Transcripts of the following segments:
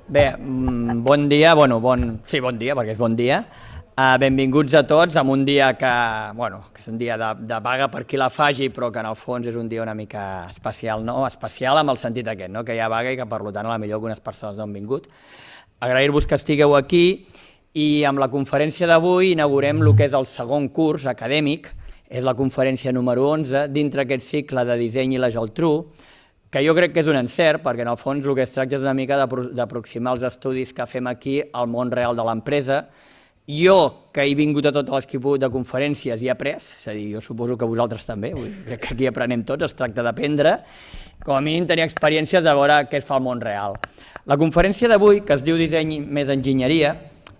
Bé, bon dia, sí, bon dia, perquè és bon dia. Benvinguts a tots en un dia que és un dia de vaga per qui la faci, però que en el fons és un dia una mica especial, no? Especial amb el sentit aquest, no? Que hi ha vaga i que per tant a la millor algunes persones no han vingut. Agrair-vos que estigueu aquí i amb la conferència d'avui inaugurem el que és el segon curs acadèmic, és la conferència número 11 dintre aquest cicle de disseny i la Geltrú, que jo crec que és un encert, perquè en el fons el que es tracta és una mica d'aproximar els estudis que fem aquí al món real de l'empresa. Jo, que he vingut a totes les que he pogut de conferències i he après, és a dir, jo suposo que vosaltres també, crec que aquí aprenem tots, es tracta d'aprendre, com a mínim tenir experiències de veure què es fa al món real. La conferència d'avui, que es diu Disseny més enginyeria,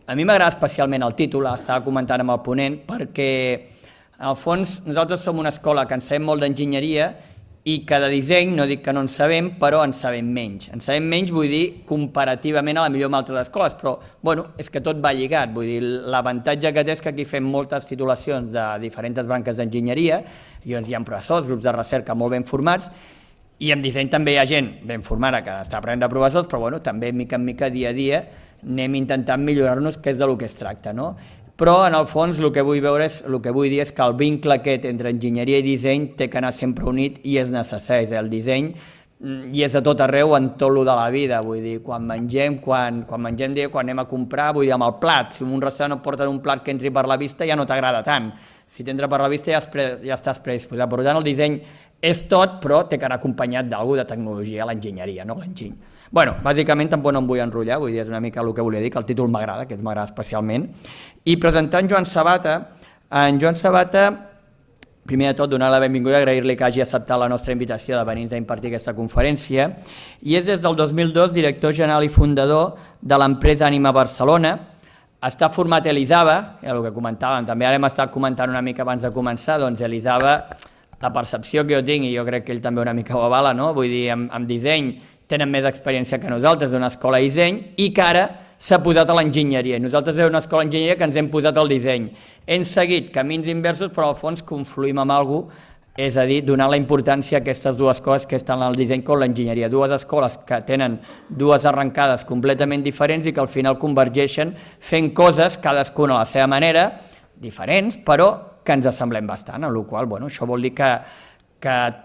a mi m'agrada especialment el títol, estava comentant amb el ponent, perquè en el fons nosaltres som una escola que en sabem molt d'enginyeria i que de disseny, no dic que no en sabem, però en sabem menys. En sabem menys, vull dir, comparativament a la millor amb altres escoles, però, bueno, és que tot va lligat, vull dir, l'avantatge que té és que aquí fem moltes titulacions de diferents branques d'enginyeria, i on hi ha professors, grups de recerca molt ben formats, i en disseny també hi ha gent ben formada que està aprenent de professors, però, bueno, també mica en mica, dia a dia, anem intentant millorar-nos, que és del que es tracta, no? Però en el fons el que vull dir és que el vincle aquest entre enginyeria i disseny té que anar sempre unit i és necessari. El disseny i és a tot arreu en tot el de la vida, vull dir, quan mengem, quan anem a comprar, vull dir, amb el plat, si un restaurant et porta un plat que entri per la vista ja no t'agrada tant, si t'entra per la vista ja estàs predisposat. Per tant, el disseny és tot, però té que anar acompanyat d'alguna de tecnologia, l'enginyeria, no l'enginy. Bueno, bàsicament tampoc no em vull enrotllar, vull dir, és una mica el que volia dir, que el títol m'agrada, que m'agrada especialment. I presentar en Joan Sabata, primer de tot donar la benvinguda i agrair-li que hagi acceptat la nostra invitació de venir a impartir aquesta conferència, i és des del 2002 director general i fundador de l'empresa Ànima Barcelona. Està format a l'ISABA, el que comentàvem, també ara hem estat comentant una mica abans de començar, doncs l'ISABA, la percepció que jo tinc, i jo crec que ell també una mica ho avala, no? Vull dir, amb disseny tenen més experiència que nosaltres d'una escola de disseny i que ara s'ha posat a l'enginyeria. Nosaltres som una escola d'enginyeria que ens hem posat al disseny. Hem seguit camins inversos, però al fons confluïm amb alguna cosa, és a dir, donar la importància a aquestes dues coses que estan al disseny com l'enginyeria. Dues escoles que tenen dues arrencades completament diferents i que al final convergeixen fent coses, cadascuna a la seva manera, diferents, però que ens assemblem bastant, amb la qual cosa, això vol dir que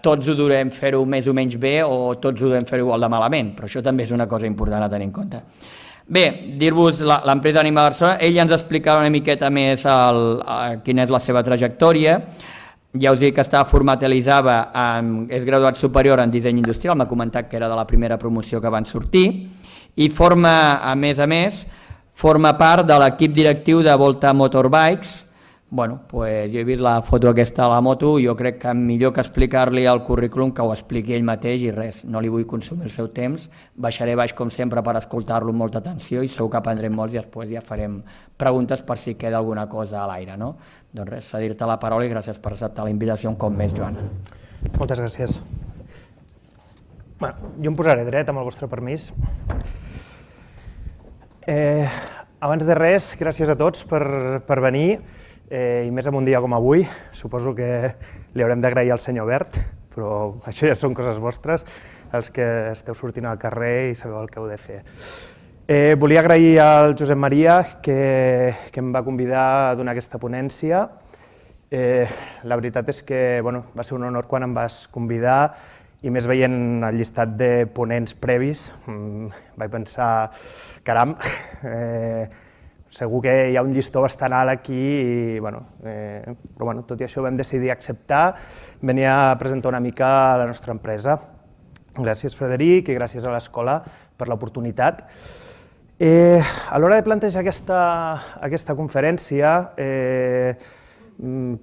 tots ho durem fer-ho més o menys bé o tots ho durem fer-ho igual de malament, però això també és una cosa important a tenir en compte. Bé, dir-vos l'empresa Ànima Barcelona, ell ja ens explicarà una miqueta més quina és la seva trajectòria. Ja us dic que està format a l'ISABA, és graduat superior en disseny industrial, m'ha comentat que era de la primera promoció que van sortir, i a més, forma part de l'equip directiu de Volta Motorbikes. Bueno, jo he vist la foto aquesta de la moto, jo crec que millor que explicar-li el currículum que ho expliqui ell mateix i res, no li vull consumir el seu temps, baixaré baix com sempre per escoltar-lo amb molta atenció i segur que aprendrem molts i després ja farem preguntes per si queda alguna cosa a l'aire, no? Doncs res, cedir-te la paraula i gràcies per acceptar la invitació un cop més, Joan. Moltes gràcies. Jo em posaré dret amb el vostre permís. Abans de res, gràcies a tots per venir, i més en un dia com avui. Suposo que li haurem d'agrair al senyor Bert, però això ja són coses vostres, els que esteu sortint al carrer i sabeu el que heu de fer. Volia agrair al Josep Maria que em va convidar a donar aquesta ponència. La veritat és que va ser un honor quan em vas convidar i més veient el llistat de ponents previs vaig pensar, caram, segur que hi ha un llistó bastant alt aquí, però tot i això vam decidir acceptar, venir a presentar una mica la nostra empresa. Gràcies, Frederic, i gràcies a l'escola per l'oportunitat. A l'hora de plantejar aquesta conferència,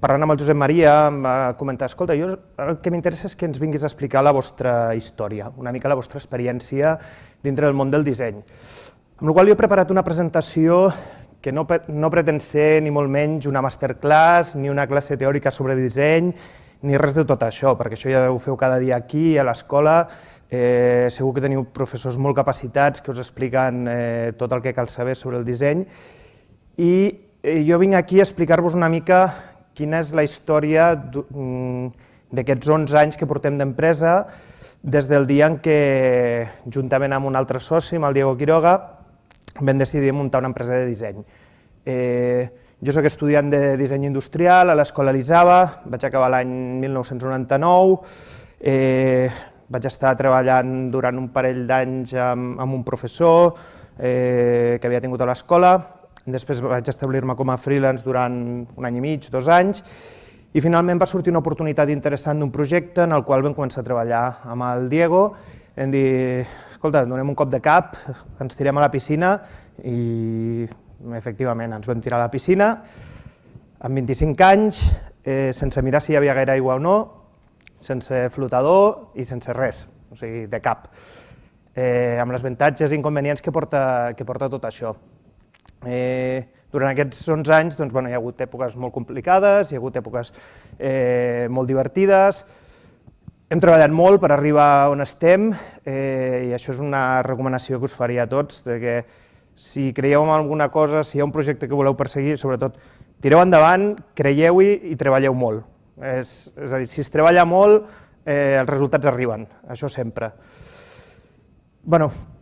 parlant amb el Josep Maria, em va comentar, escolta, jo el que m'interessa és que ens vinguis a explicar la vostra història, una mica la vostra experiència dintre del món del disseny. Amb la qual cosa jo he preparat una presentació que no pretén ser ni molt menys una masterclass, ni una classe teòrica sobre disseny, ni res de tot això, perquè això ja ho feu cada dia aquí, a l'escola, segur que teniu professors molt capacitats que us expliquen tot el que cal saber sobre el disseny, i jo vinc aquí a explicar-vos una mica quina és la història d'aquests 11 anys que portem d'empresa, des del dia en què, juntament amb un altre soci, amb el Diego Quiroga, vam decidir muntar una empresa de disseny. Jo soc estudiant de disseny industrial a l'Escola Elisava, vaig acabar l'any 1999, vaig estar treballant durant un parell d'anys amb un professor que havia tingut a l'escola, després vaig establir-me com a freelance durant un any i mig, 2 anys, i finalment va sortir una oportunitat interessant d'un projecte en el qual vam començar a treballar amb el Diego. Vam dir, escolta, donem un cop de cap, ens tirem a la piscina i efectivament ens vam tirar a la piscina amb 25 anys, sense mirar si hi havia gaire aigua o no, sense flotador i sense res, o sigui, de cap, amb els avantatges i inconvenients que porta tot això. Durant aquests 11 anys hi ha hagut èpoques molt complicades, hi ha hagut èpoques molt divertides, hem treballat molt per arribar on estem i això és una recomanació que us faria a tots, que si creieu en alguna cosa, si hi ha un projecte que voleu perseguir, sobretot tireu endavant, creieu-hi i treballeu molt. És a dir, si es treballa molt, els resultats arriben, això sempre.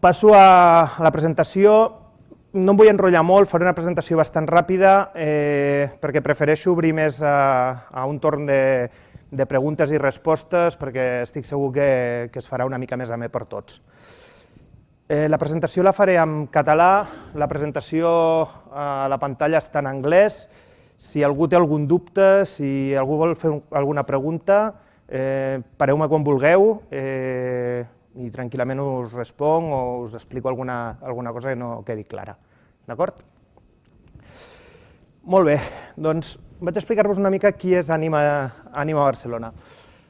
Passo a la presentació. No em vull enrotllar molt, faré una presentació bastant ràpida perquè prefereixo obrir més a un torn de preguntes i respostes perquè estic segur que es farà una mica més amè per tots. La presentació la faré en català, la presentació a la pantalla està en anglès. Si algú té algun dubte, si algú vol fer alguna pregunta, pareu-me quan vulgueu i tranquil·lament us responc o us explico alguna cosa que no quedi clara. D'acord? Molt bé, doncs vaig explicar-vos una mica qui és Ànima Barcelona.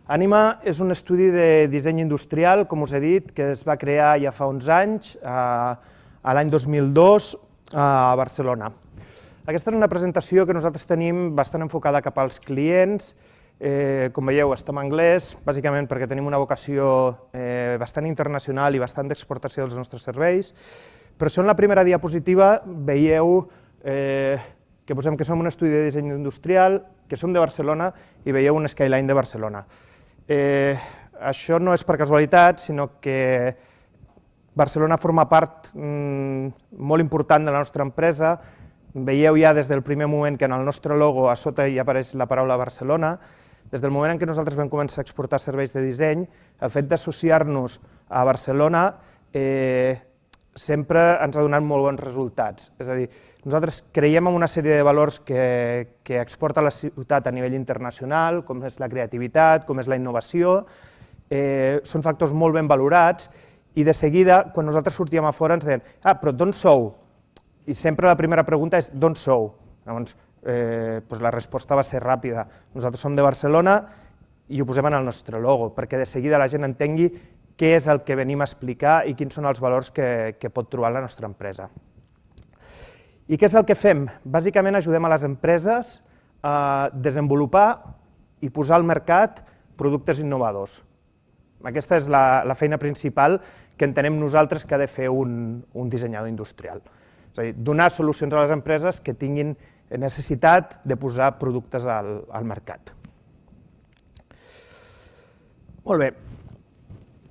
Ànima és un estudi de disseny industrial, com us he dit, que es va crear ja fa uns anys, l'any 2002, a Barcelona. Aquesta és una presentació que nosaltres tenim bastant enfocada cap als clients. Com veieu, està en anglès, bàsicament perquè tenim una vocació bastant internacional i bastant d'exportació dels nostres serveis, però això en la primera diapositiva veieu que posem que som un estudi de disseny industrial, que som de Barcelona i veieu un skyline de Barcelona. Això no és per casualitat, sinó que Barcelona forma part molt important de la nostra empresa. Veieu ja des del primer moment que en el nostre logo a sota hi apareix la paraula Barcelona. Des del moment en què nosaltres vam començar a exportar serveis de disseny, el fet d'associar-nos a Barcelona sempre ens ha donat molt bons resultats. És a dir, nosaltres creiem en una sèrie de valors que exporta la ciutat a nivell internacional, com és la creativitat, com és la innovació, són factors molt ben valorats i de seguida, quan nosaltres sortíem a fora ens deien però d'on sou? I sempre la primera pregunta és d'on sou? Llavors, la resposta va ser ràpida. Nosaltres som de Barcelona i ho posem en el nostre logo, perquè de seguida la gent entengui què és el que venim a explicar i quins són els valors que pot trobar la nostra empresa. I què és el que fem? Bàsicament ajudem a les empreses a desenvolupar i posar al mercat productes innovadors. Aquesta és la feina principal que entenem nosaltres que ha de fer un dissenyador industrial. És a dir, donar solucions a les empreses que tinguin necessitat de posar productes al mercat. Molt bé,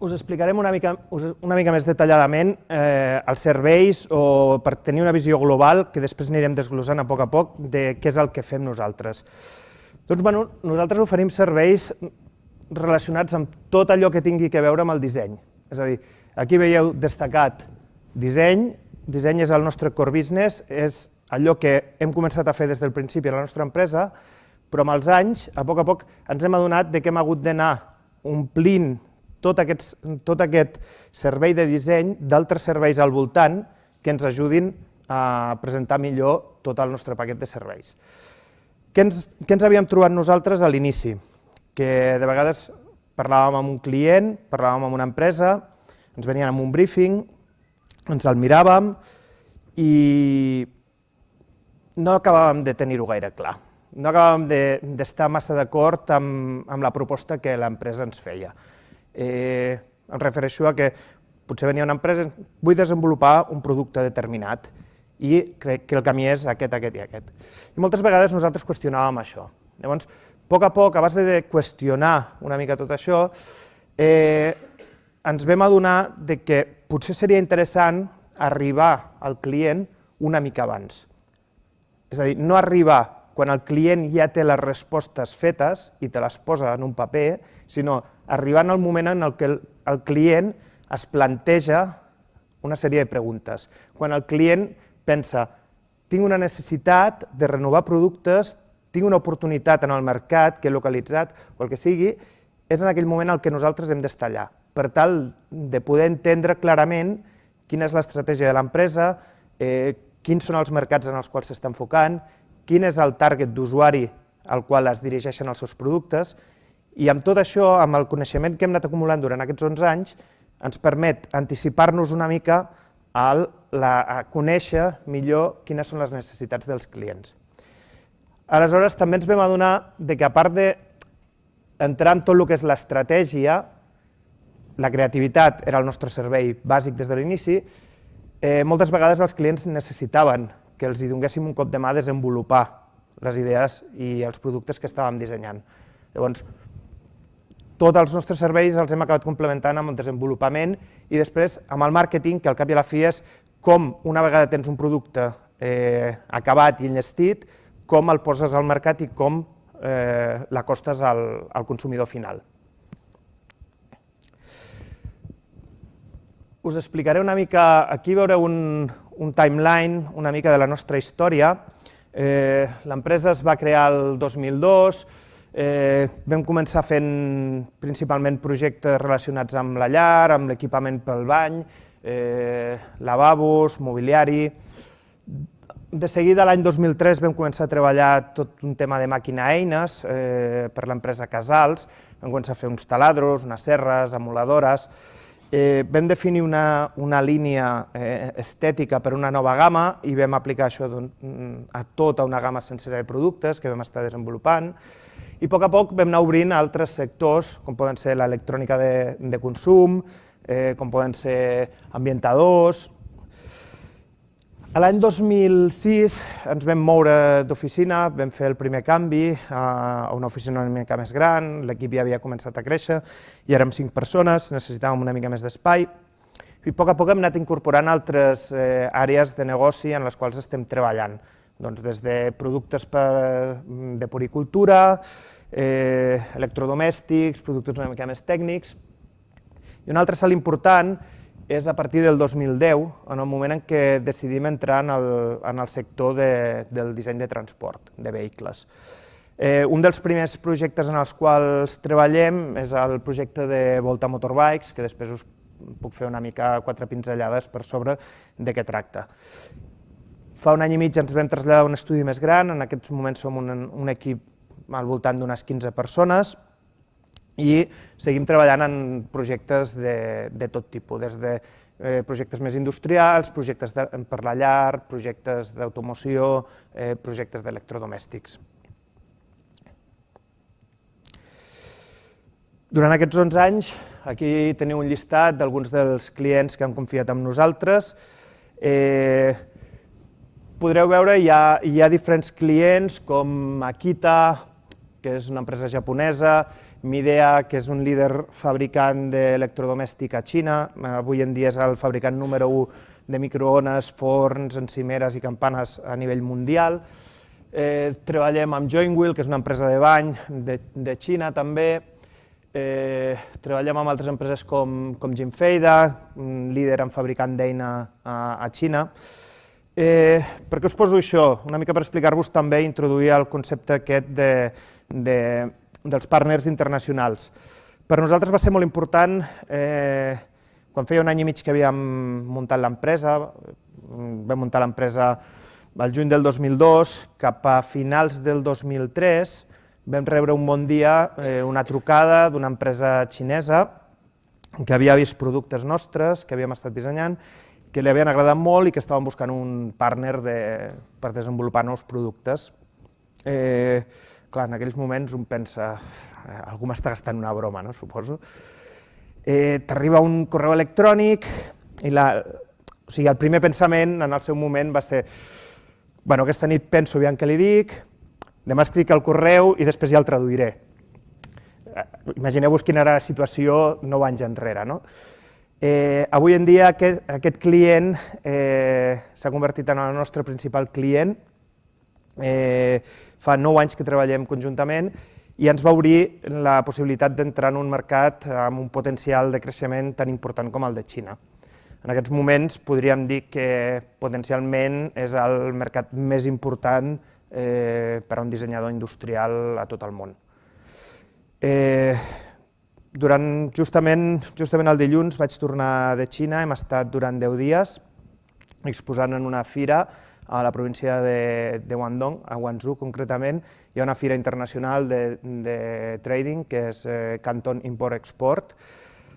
us explicarem una mica més detalladament els serveis o per tenir una visió global que després anirem desglossant a poc de què és el que fem nosaltres. Doncs nosaltres oferim serveis relacionats amb tot allò que tingui a veure amb el disseny. És a dir, aquí veieu destacat disseny. Disseny és el nostre core business, és allò que hem començat a fer des del principi a la nostra empresa, però amb els anys, a poc, ens hem adonat que hem hagut d'anar omplint tot aquest servei de disseny d'altres serveis al voltant que ens ajudin a presentar millor tot el nostre paquet de serveis. Què ens havíem trobat nosaltres a l'inici? Que de vegades parlàvem amb un client, parlàvem amb una empresa, ens venien amb un briefing, ens el miràvem i no acabàvem de tenir-ho gaire clar. No acabàvem d'estar massa d'acord amb la proposta que l'empresa ens feia. Em refereixo a que potser venia una empresa, vull desenvolupar un producte determinat i crec que el camí és aquest i aquest. I moltes vegades nosaltres qüestionàvem això. Llavors, a poc, a base de qüestionar una mica tot això, ens vam adonar que potser seria interessant arribar al client una mica abans. És a dir, no arribar quan el client ja té les respostes fetes i te les posa en un paper, sinó arribar en el moment en què el client es planteja una sèrie de preguntes. Quan el client pensa, tinc una necessitat de renovar productes, tinc una oportunitat en el mercat que he localitzat, o el que sigui, és en aquell moment el que nosaltres hem d'estar allà, per tal de poder entendre clarament quina és l'estratègia de l'empresa, quins són els mercats en els quals s'està enfocant, quin és el target d'usuari al qual es dirigeixen els seus productes, i amb tot això, amb el coneixement que hem anat acumulant durant aquests 11 anys, ens permet anticipar-nos una mica a conèixer millor quines són les necessitats dels clients. Aleshores, també ens vam adonar que, a part d'entrar en tot el que és l'estratègia, la creativitat era el nostre servei bàsic des de l'inici, moltes vegades els clients necessitaven que els donéssim un cop de mà a desenvolupar les idees i els productes que estàvem dissenyant. Llavors, tots els nostres serveis els hem acabat complementant amb el desenvolupament i després amb el màrqueting, que al cap i a la fi és com, una vegada tens un producte acabat i enllestit, com el poses al mercat i com l'acostes al consumidor final. Us explicaré una mica, aquí veureu un timeline una mica de la nostra història. L'empresa es va crear el 2002, vam començar fent principalment projectes relacionats amb la llar, amb l'equipament pel bany, lavabos, mobiliari. De seguida, l'any 2003, vam començar a treballar tot un tema de màquina-eines per l'empresa Casals, vam començar a fer uns taladros, unes serres, emuladores. Vam definir una línia estètica per una nova gamma i vam aplicar això a tota una gamma sencera de productes que vam estar desenvolupant. I a poc vam anar obrint altres sectors, com poden ser l'electrònica de consum, com poden ser ambientadors. L'any 2006 ens vam moure d'oficina, vam fer el primer canvi a una oficina una mica més gran, l'equip ja havia començat a créixer i érem 5 persones, necessitàvem una mica més d'espai. I a poc hem anat incorporant altres àrees de negoci en les quals estem treballant, des de productes de puricultura, electrodomèstics, productes una mica més tècnics. I un altre salt important és a partir del 2010, en el moment en què decidim entrar en el sector del disseny de transport, de vehicles. Un dels primers projectes en els quals treballem és el projecte de Volta Motorbikes, que després us puc fer una mica 4 pinzellades per sobre de què tracta. Fa un any i mig ens vam traslladar a un estudi més gran, en aquests moments som un equip al voltant d'unes 15 persones, i seguim treballant en projectes de tot tipus, des de projectes més industrials, projectes per la llar, projectes d'automoció, projectes d'electrodomèstics. Durant aquests 11 anys, aquí teniu un llistat d'alguns dels clients que han confiat en nosaltres. Podreu veure, hi ha diferents clients com Akita, que és una empresa japonesa, Midea, que és un líder fabricant d'electrodomèstic a Xina, avui en dia és el fabricant número 1 de microones, forns, encimeres i campanes a nivell mundial. Treballem amb Joinwheel, que és una empresa de bany de Xina també. Treballem amb altres empreses com Jinfeida, un líder en fabricant d'eina a Xina. Per què us poso això? Una mica per explicar-vos també, introduir el concepte aquest dels partners internacionals. Per nosaltres va ser molt important, quan feia un any i mig que havíem muntat l'empresa, vam muntar l'empresa al juny del 2002, cap a finals del 2003 vam rebre un bon dia una trucada d'una empresa xinesa que havia vist productes nostres que havíem estat dissenyant, que li havien agradat molt i que estaven buscant un partner per desenvolupar nous productes. Clar, en aquells moments un pensa, algú m'està gastant una broma, no, suposo. T'arriba un correu electrònic i el primer pensament en el seu moment va ser aquesta nit penso aviam què li dic, demà escric el correu i després ja el traduiré. Imagineu-vos quina era la situació 9 anys enrere. Avui en dia aquest client s'ha convertit en el nostre principal client. Fa 9 anys que treballem conjuntament i ens va obrir la possibilitat d'entrar en un mercat amb un potencial de creixement tan important com el de Xina. En aquests moments podríem dir que potencialment és el mercat més important per a un dissenyador industrial a tot el món. Justament el dilluns vaig tornar de Xina, hem estat durant 10 dies exposant en una fira a la província de Guangdong, a Guangzhou concretament. Hi ha una fira internacional de trading que és Canton Import-Export.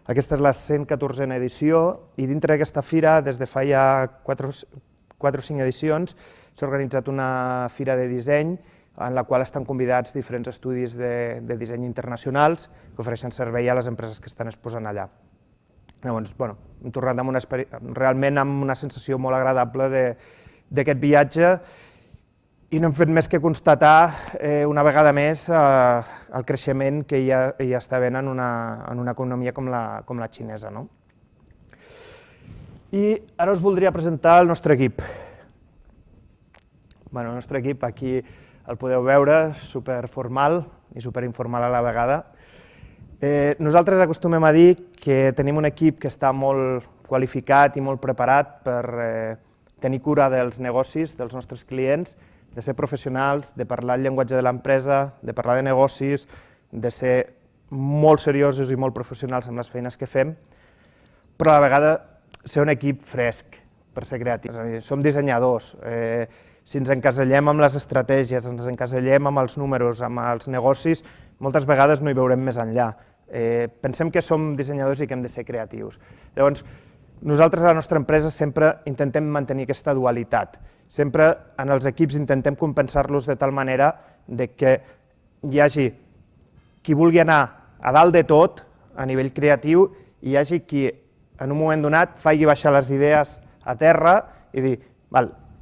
Aquesta és la 114a edició i dintre d'aquesta fira, des de fa ja 4 o 5 edicions, s'ha organitzat una fira de disseny en la qual estan convidats diferents estudis de disseny internacionals que ofereixen servei a les empreses que estan exposant allà. Llavors, hem tornat realment amb una sensació molt agradable d'aquest viatge i no hem fet més que constatar una vegada més el creixement que hi està havent en una economia com la xinesa. I ara us voldria presentar el nostre equip. El nostre equip aquí el podeu veure, superformal i superinformal a la vegada. Nosaltres acostumem a dir que tenim un equip que està molt qualificat i molt preparat per tenir cura dels negocis dels nostres clients, de ser professionals, de parlar el llenguatge de l'empresa, de parlar de negocis, de ser molt seriosos i molt professionals amb les feines que fem, però a la vegada ser un equip fresc per ser creatius. És a dir, som dissenyadors, si ens encasellem amb les estratègies, ens encasellem amb els números, amb els negocis, moltes vegades no hi veurem més enllà. Pensem que som dissenyadors i que hem de ser creatius. Llavors, nosaltres a la nostra empresa sempre intentem mantenir aquesta dualitat. Sempre en els equips intentem compensar-los de tal manera que hi hagi qui vulgui anar a dalt de tot a nivell creatiu i hi hagi qui en un moment donat faci baixar les idees a terra i dir,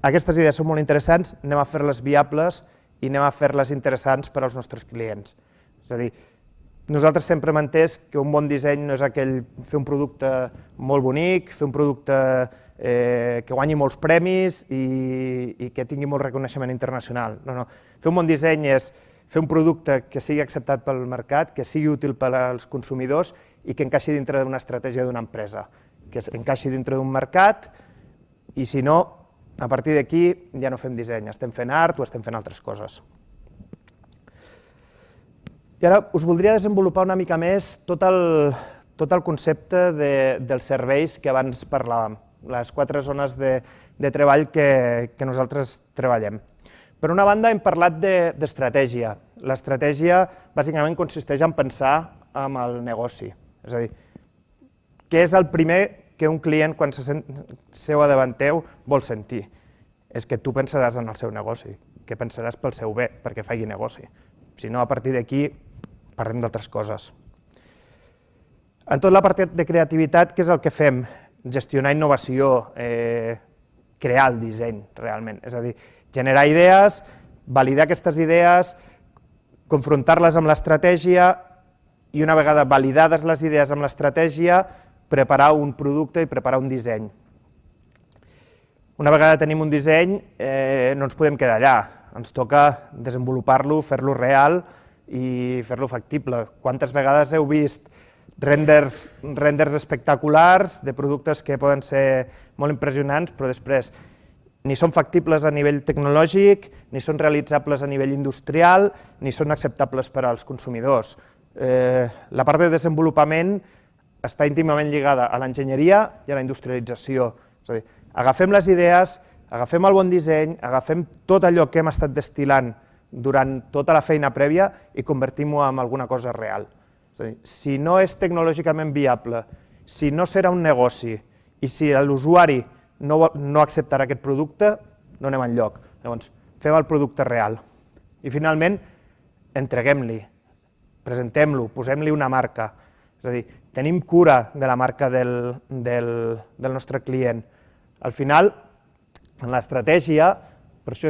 aquestes idees són molt interessants, anem a fer-les viables i anem a fer-les interessants per als nostres clients. És a dir, nosaltres sempre hem entès que un bon disseny no és aquell fer un producte molt bonic, fer un producte que guanyi molts premis i que tingui molt reconeixement internacional. No. Fer un bon disseny és fer un producte que sigui acceptat pel mercat, que sigui útil per als consumidors i que encaixi dintre d'una estratègia d'una empresa, que encaixi dintre d'un mercat i si no, a partir d'aquí ja no fem disseny, estem fent art o estem fent altres coses. I ara us voldria desenvolupar una mica més tot el concepte dels serveis que abans parlàvem, les 4 zones de treball que nosaltres treballem. Per una banda hem parlat d'estratègia. L'estratègia bàsicament consisteix en pensar en el negoci, és a dir, què és el primer que un client quan se seu a davant teu vol sentir? És que tu pensaràs en el seu negoci, que pensaràs pel seu bé, perquè faci negoci. Si no, a partir d'aquí parlem d'altres coses. En tot l'apartat de creativitat, què és el que fem? Gestionar innovació, crear el disseny, realment. És a dir, generar idees, validar aquestes idees, confrontar-les amb l'estratègia i una vegada validades les idees amb l'estratègia, preparar un producte i preparar un disseny. Una vegada tenim un disseny, no ens podem quedar allà. Ens toca desenvolupar-lo, fer-lo real i fer-lo factible. Quantes vegades heu vist renders espectaculars de productes que poden ser molt impressionants, però després ni són factibles a nivell tecnològic, ni són realitzables a nivell industrial, ni són acceptables per als consumidors. La part de desenvolupament està íntimament lligada a l'enginyeria i a la industrialització. És a dir, agafem les idees, agafem el bon disseny, agafem tot allò que hem estat destil·lant durant tota la feina prèvia i convertim-ho en alguna cosa real. És a dir, si no és tecnològicament viable, si no serà un negoci i si l'usuari no acceptarà aquest producte, no anem enlloc. Llavors, fem el producte real. I finalment, entreguem-li, presentem-lo, posem-li una marca. És a dir, tenim cura de la marca del nostre client. Al final, en l'estratègia, Per això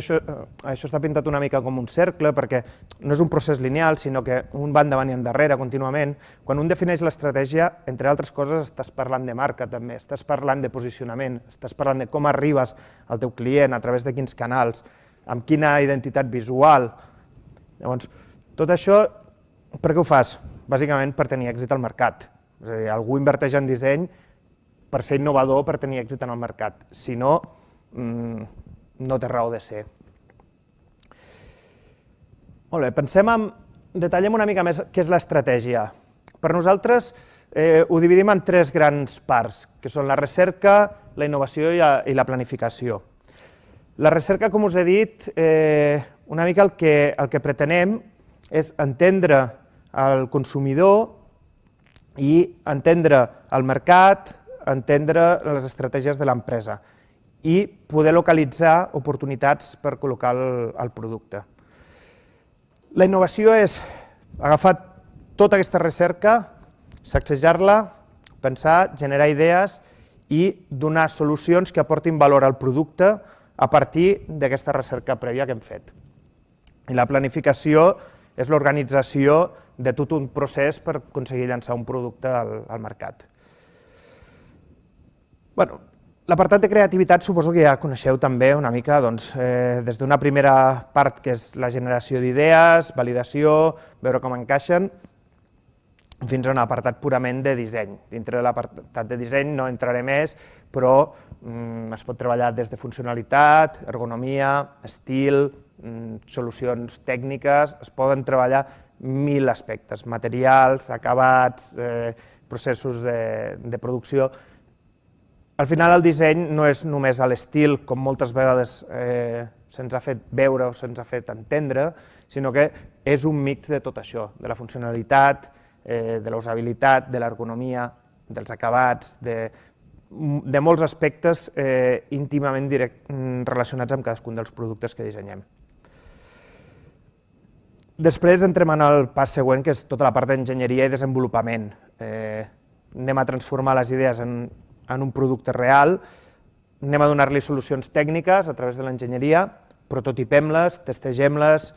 està pintat una mica com un cercle, perquè no és un procés lineal, sinó que un va endavant i endarrere contínuament. Quan un defineix l'estratègia, entre altres coses, estàs parlant de marca també, estàs parlant de posicionament, estàs parlant de com arribes al teu client, a través de quins canals, amb quina identitat visual. Llavors, tot això, per què ho fas? Bàsicament per tenir èxit al mercat. És a dir, algú inverteix en disseny per ser innovador, per tenir èxit en el mercat. Si no, no té raó de ser. Molt bé, detallem una mica més què és l'estratègia. Per nosaltres ho dividim en tres grans parts, que són la recerca, la innovació i la planificació. La recerca, com us he dit, una mica el que pretenem és entendre el consumidor i entendre el mercat, entendre les estratègies de l'empresa i poder localitzar oportunitats per col·locar el producte. La innovació és agafar tota aquesta recerca, sacsejar-la, pensar, generar idees i donar solucions que aportin valor al producte a partir d'aquesta recerca prèvia que hem fet. I la planificació és l'organització de tot un procés per aconseguir llançar un producte al mercat. L'apartat de creativitat suposo que ja coneixeu també una mica des d'una primera part que és la generació d'idees, validació, veure com encaixen, fins a un apartat purament de disseny. Dintre de l'apartat de disseny no entraré més, però es pot treballar des de funcionalitat, ergonomia, estil, solucions tècniques, es poden treballar 1000 aspectes, materials, acabats, processos de producció. Al final el disseny no és només a l'estil, com moltes vegades se'ns ha fet veure o se'ns ha fet entendre, sinó que és un mix de tot això, de la funcionalitat, de la usabilitat, de l'ergonomia, dels acabats, de molts aspectes íntimament relacionats amb cadascun dels productes que dissenyem. Després entrem en el pas següent, que és tota la part d'enginyeria i desenvolupament. Anem a transformar les idees en un producte real, anem a donar-li solucions tècniques a través de l'enginyeria, prototipem-les, testegem-les,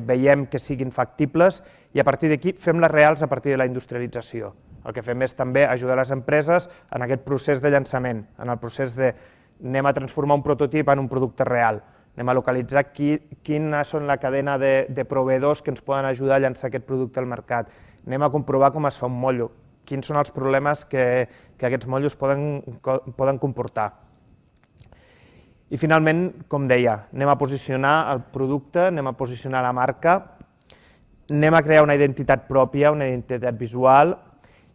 veiem que siguin factibles i a partir d'aquí fem-les reals a partir de la industrialització. El que fem és també ajudar les empreses en aquest procés de llançament, en el procés de anem a transformar un prototip en un producte real, anem a localitzar quina són la cadena de proveïdors que ens poden ajudar a llançar aquest producte al mercat, anem a comprovar com es fa un mollo, quins són els problemes que aquests motllos poden comportar. I finalment, com deia, anem a posicionar el producte, anem a posicionar la marca, anem a crear una identitat pròpia, una identitat visual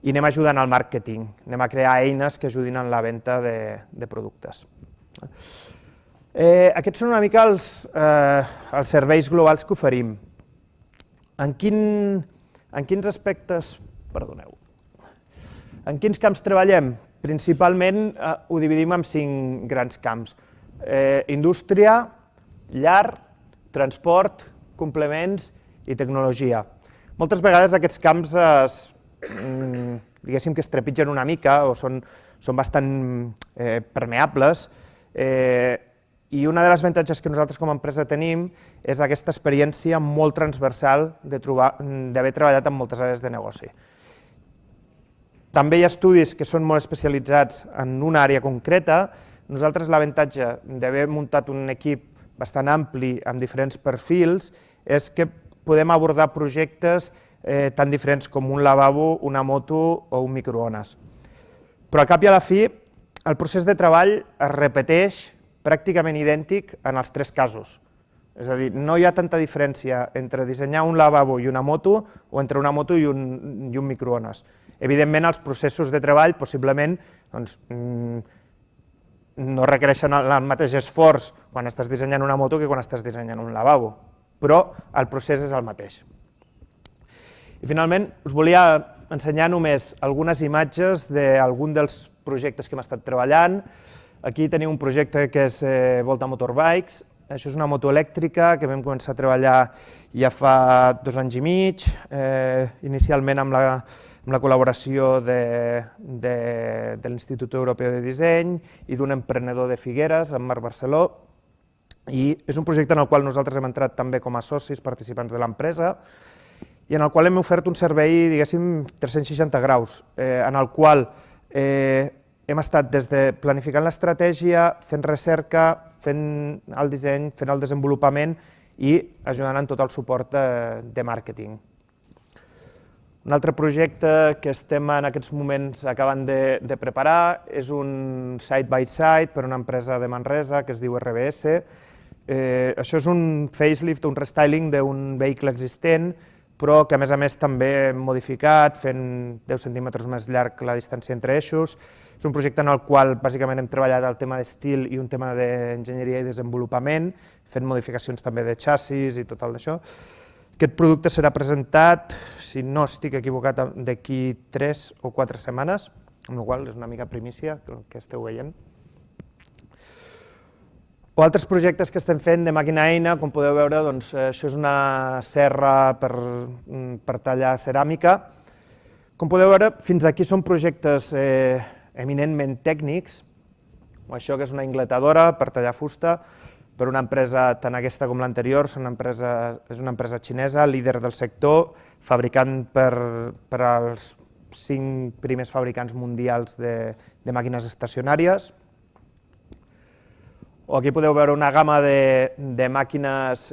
i anem ajudant al màrqueting, anem a crear eines que ajudin en la venda de productes. Aquests són una mica els serveis globals que oferim. En quins aspectes, perdoneu, en quins camps treballem? Principalment ho dividim en 5 grans camps. Indústria, llar, transport, complements i tecnologia. Moltes vegades aquests camps diguéssim que es trepitgen una mica o són bastant permeables i una de les avantatges que nosaltres com a empresa tenim és aquesta experiència molt transversal d'haver treballat en moltes àrees de negoci. També hi ha estudis que són molt especialitzats en una àrea concreta. Nosaltres l'avantatge d'haver muntat un equip bastant ampli amb diferents perfils és que podem abordar projectes tan diferents com un lavabo, una moto o un microones. Però al cap i a la fi, el procés de treball es repeteix pràcticament idèntic en els 3 casos. És a dir, no hi ha tanta diferència entre dissenyar un lavabo i una moto o entre una moto i un microones. Evidentment, els processos de treball possiblement no requereixen el mateix esforç quan estàs dissenyant una moto que quan estàs dissenyant un lavabo, però el procés és el mateix. I finalment us volia ensenyar només algunes imatges d'algun dels projectes que hem estat treballant. Aquí tenim un projecte que és Volta Motorbikes. Això és una moto elèctrica que vam començar a treballar ja fa 2 anys i mig, inicialment amb la col·laboració de l'Institut Europeu de Disseny i d'un emprenedor de Figueres, en Marc Barceló. i és un projecte en el qual nosaltres hem entrat també com a socis participants de l'empresa i en el qual hem ofert un servei, diguéssim, 360 graus, en el qual hem estat des de planificant l'estratègia, fent recerca, fent el disseny, fent el desenvolupament i ajudant en tot el suport de màrqueting. Un altre projecte que estem en aquests moments acabant de preparar és un side-by-side per una empresa de Manresa que es diu RBS. Això és un facelift, un restyling d'un vehicle existent, però que a més també hem modificat, fent 10 centímetres més llarg la distància entre eixos. És un projecte en el qual bàsicament hem treballat el tema d'estil i un tema d'enginyeria i desenvolupament, fent modificacions també de xassis i tot el d'això. Aquest producte serà presentat, si no estic equivocat, d'aquí 3 o 4 setmanes, amb la qual cosa és una mica primícia que esteu veient. O altres projectes que estem fent de màquina-eina, com podeu veure, doncs, això és una serra per tallar ceràmica. Com podeu veure, fins aquí són projectes eminentment tècnics, o això que és una ingletadora per tallar fusta, per una empresa, tant aquesta com l'anterior, és una empresa xinesa, líder del sector, fabricant per als 5 primers fabricants mundials de màquines estacionàries. O aquí podeu veure una gamma de màquines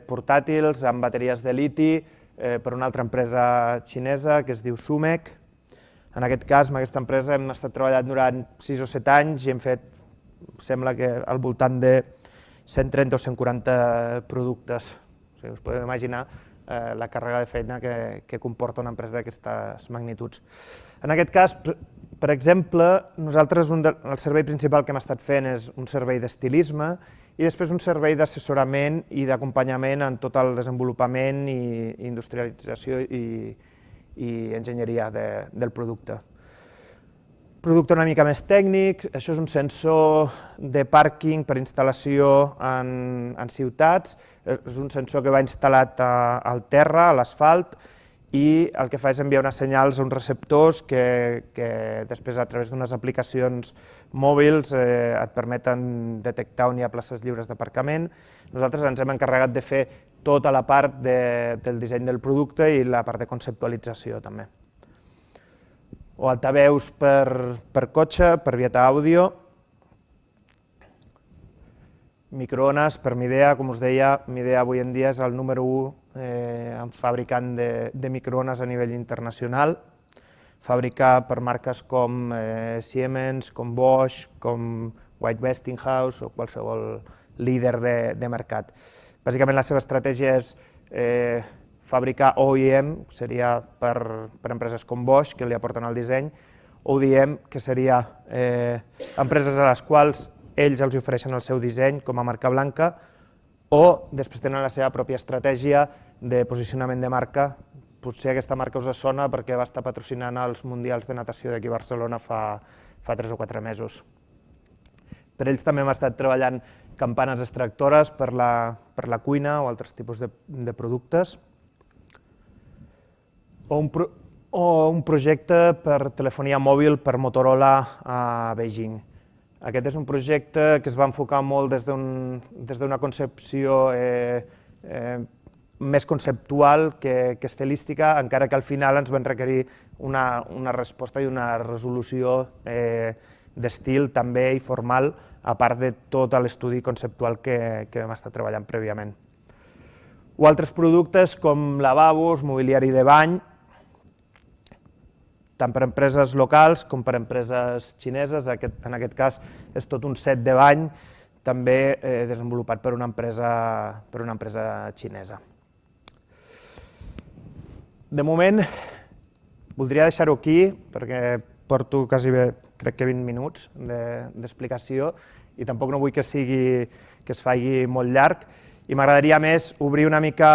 portàtils amb bateries de liti per una altra empresa xinesa que es diu Sumec. En aquest cas, amb aquesta empresa hem estat treballant durant 6 o 7 anys i hem fet, sembla que al voltant de 130 o 140 productes. O sigui, us podeu imaginar la càrrega de feina que comporta una empresa d'aquestes magnituds. En aquest cas, per exemple, nosaltres el servei principal que hem estat fent és un servei d'estilisme i després un servei d'assessorament i d'acompanyament en tot el desenvolupament i industrialització i enginyeria del producte. Producte una mica més tècnic, això és un sensor de pàrquing per instal·lació en ciutats, és un sensor que va instal·lat al terra, a l'asfalt, i el que fa és enviar unes senyals a uns receptors que després a través d'unes aplicacions mòbils et permeten detectar on hi ha places lliures d'aparcament. Nosaltres ens hem encarregat de fer tota la part del disseny del producte i la part de conceptualització també. O altaveus per cotxe, per Vieta Àudio, microones per Midea, com us deia, Midea avui en dia és el número 1 en fabricant de microones a nivell internacional, fabricar per marques com Siemens, com Bosch, com White Westinghouse o qualsevol líder de mercat. Bàsicament la seva estratègia és fabricar OEM, seria per empreses com Bosch, que li aporten el disseny, ODM, que seria empreses a les quals ells els ofereixen el seu disseny com a marca blanca, o després tenen la seva pròpia estratègia de posicionament de marca. Potser aquesta marca us sona perquè va estar patrocinant els Mundials de Natació d'aquí a Barcelona fa 3 o 4 mesos. Per ells també hem estat treballant campanes extractores per la cuina o altres tipus de productes. O un projecte per telefonia mòbil per Motorola a Beijing. Aquest és un projecte que es va enfocar molt des d'una concepció més conceptual que estilística, encara que al final ens van requerir una resposta i una resolució d'estil també i formal, a part de tot l'estudi conceptual que vam estar treballant prèviament. O altres productes com lavabos, mobiliari de bany, tant per empreses locals com per empreses xineses, en aquest cas és tot un set de bany, també desenvolupat per una empresa xinesa. De moment, voldria deixar-ho aquí, perquè porto quasi bé, crec que 20 minuts d'explicació, i tampoc no vull que es faci molt llarg, i m'agradaria més obrir una mica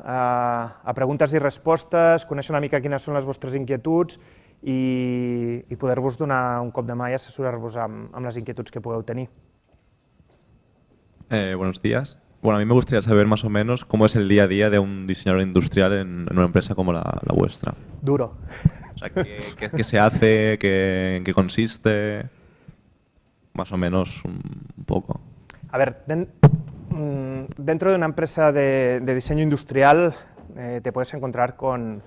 a preguntes i respostes, conèixer una mica quines són les vostres inquietuds i poder-vos donar un cop de mà y assessorar-vos amb les inquietuds que pugueu tenir. Buenos días. Bueno, a mí me gustaría saber más o menos cómo es el día a día de un diseñador industrial en una empresa como la vuestra. Duro. O sea, ¿qué se hace? ¿En qué consiste? Más o menos un poco. A ver, dentro de una empresa de diseño industrial te puedes encontrar con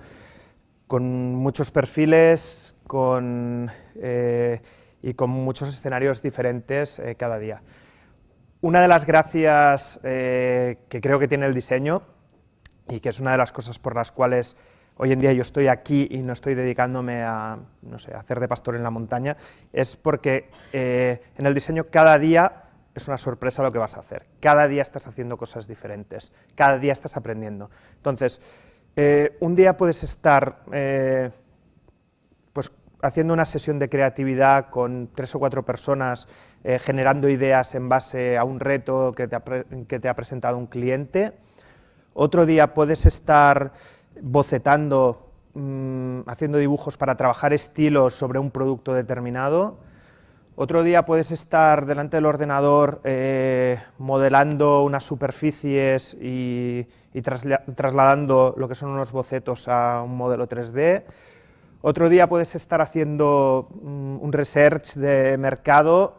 muchos perfiles y con muchos escenarios diferentes cada día. Una de las gracias que creo que tiene el diseño, y que es una de las cosas por las cuales hoy en día yo estoy aquí y no estoy dedicándome a, no sé, a hacer de pastor en la montaña, es porque en el diseño cada día es una sorpresa lo que vas a hacer. Cada día estás haciendo cosas diferentes, cada día estás aprendiendo. Entonces, un día puedes estar pues, haciendo una sesión de creatividad con 3 o 4 personas, generando ideas en base a un reto que te ha presentado un cliente. Otro día puedes estar bocetando, haciendo dibujos para trabajar estilos sobre un producto determinado. Otro día puedes estar delante del ordenador modelando unas superficies y trasladando lo que son unos bocetos a un modelo 3D. Otro día puedes estar haciendo un research de mercado,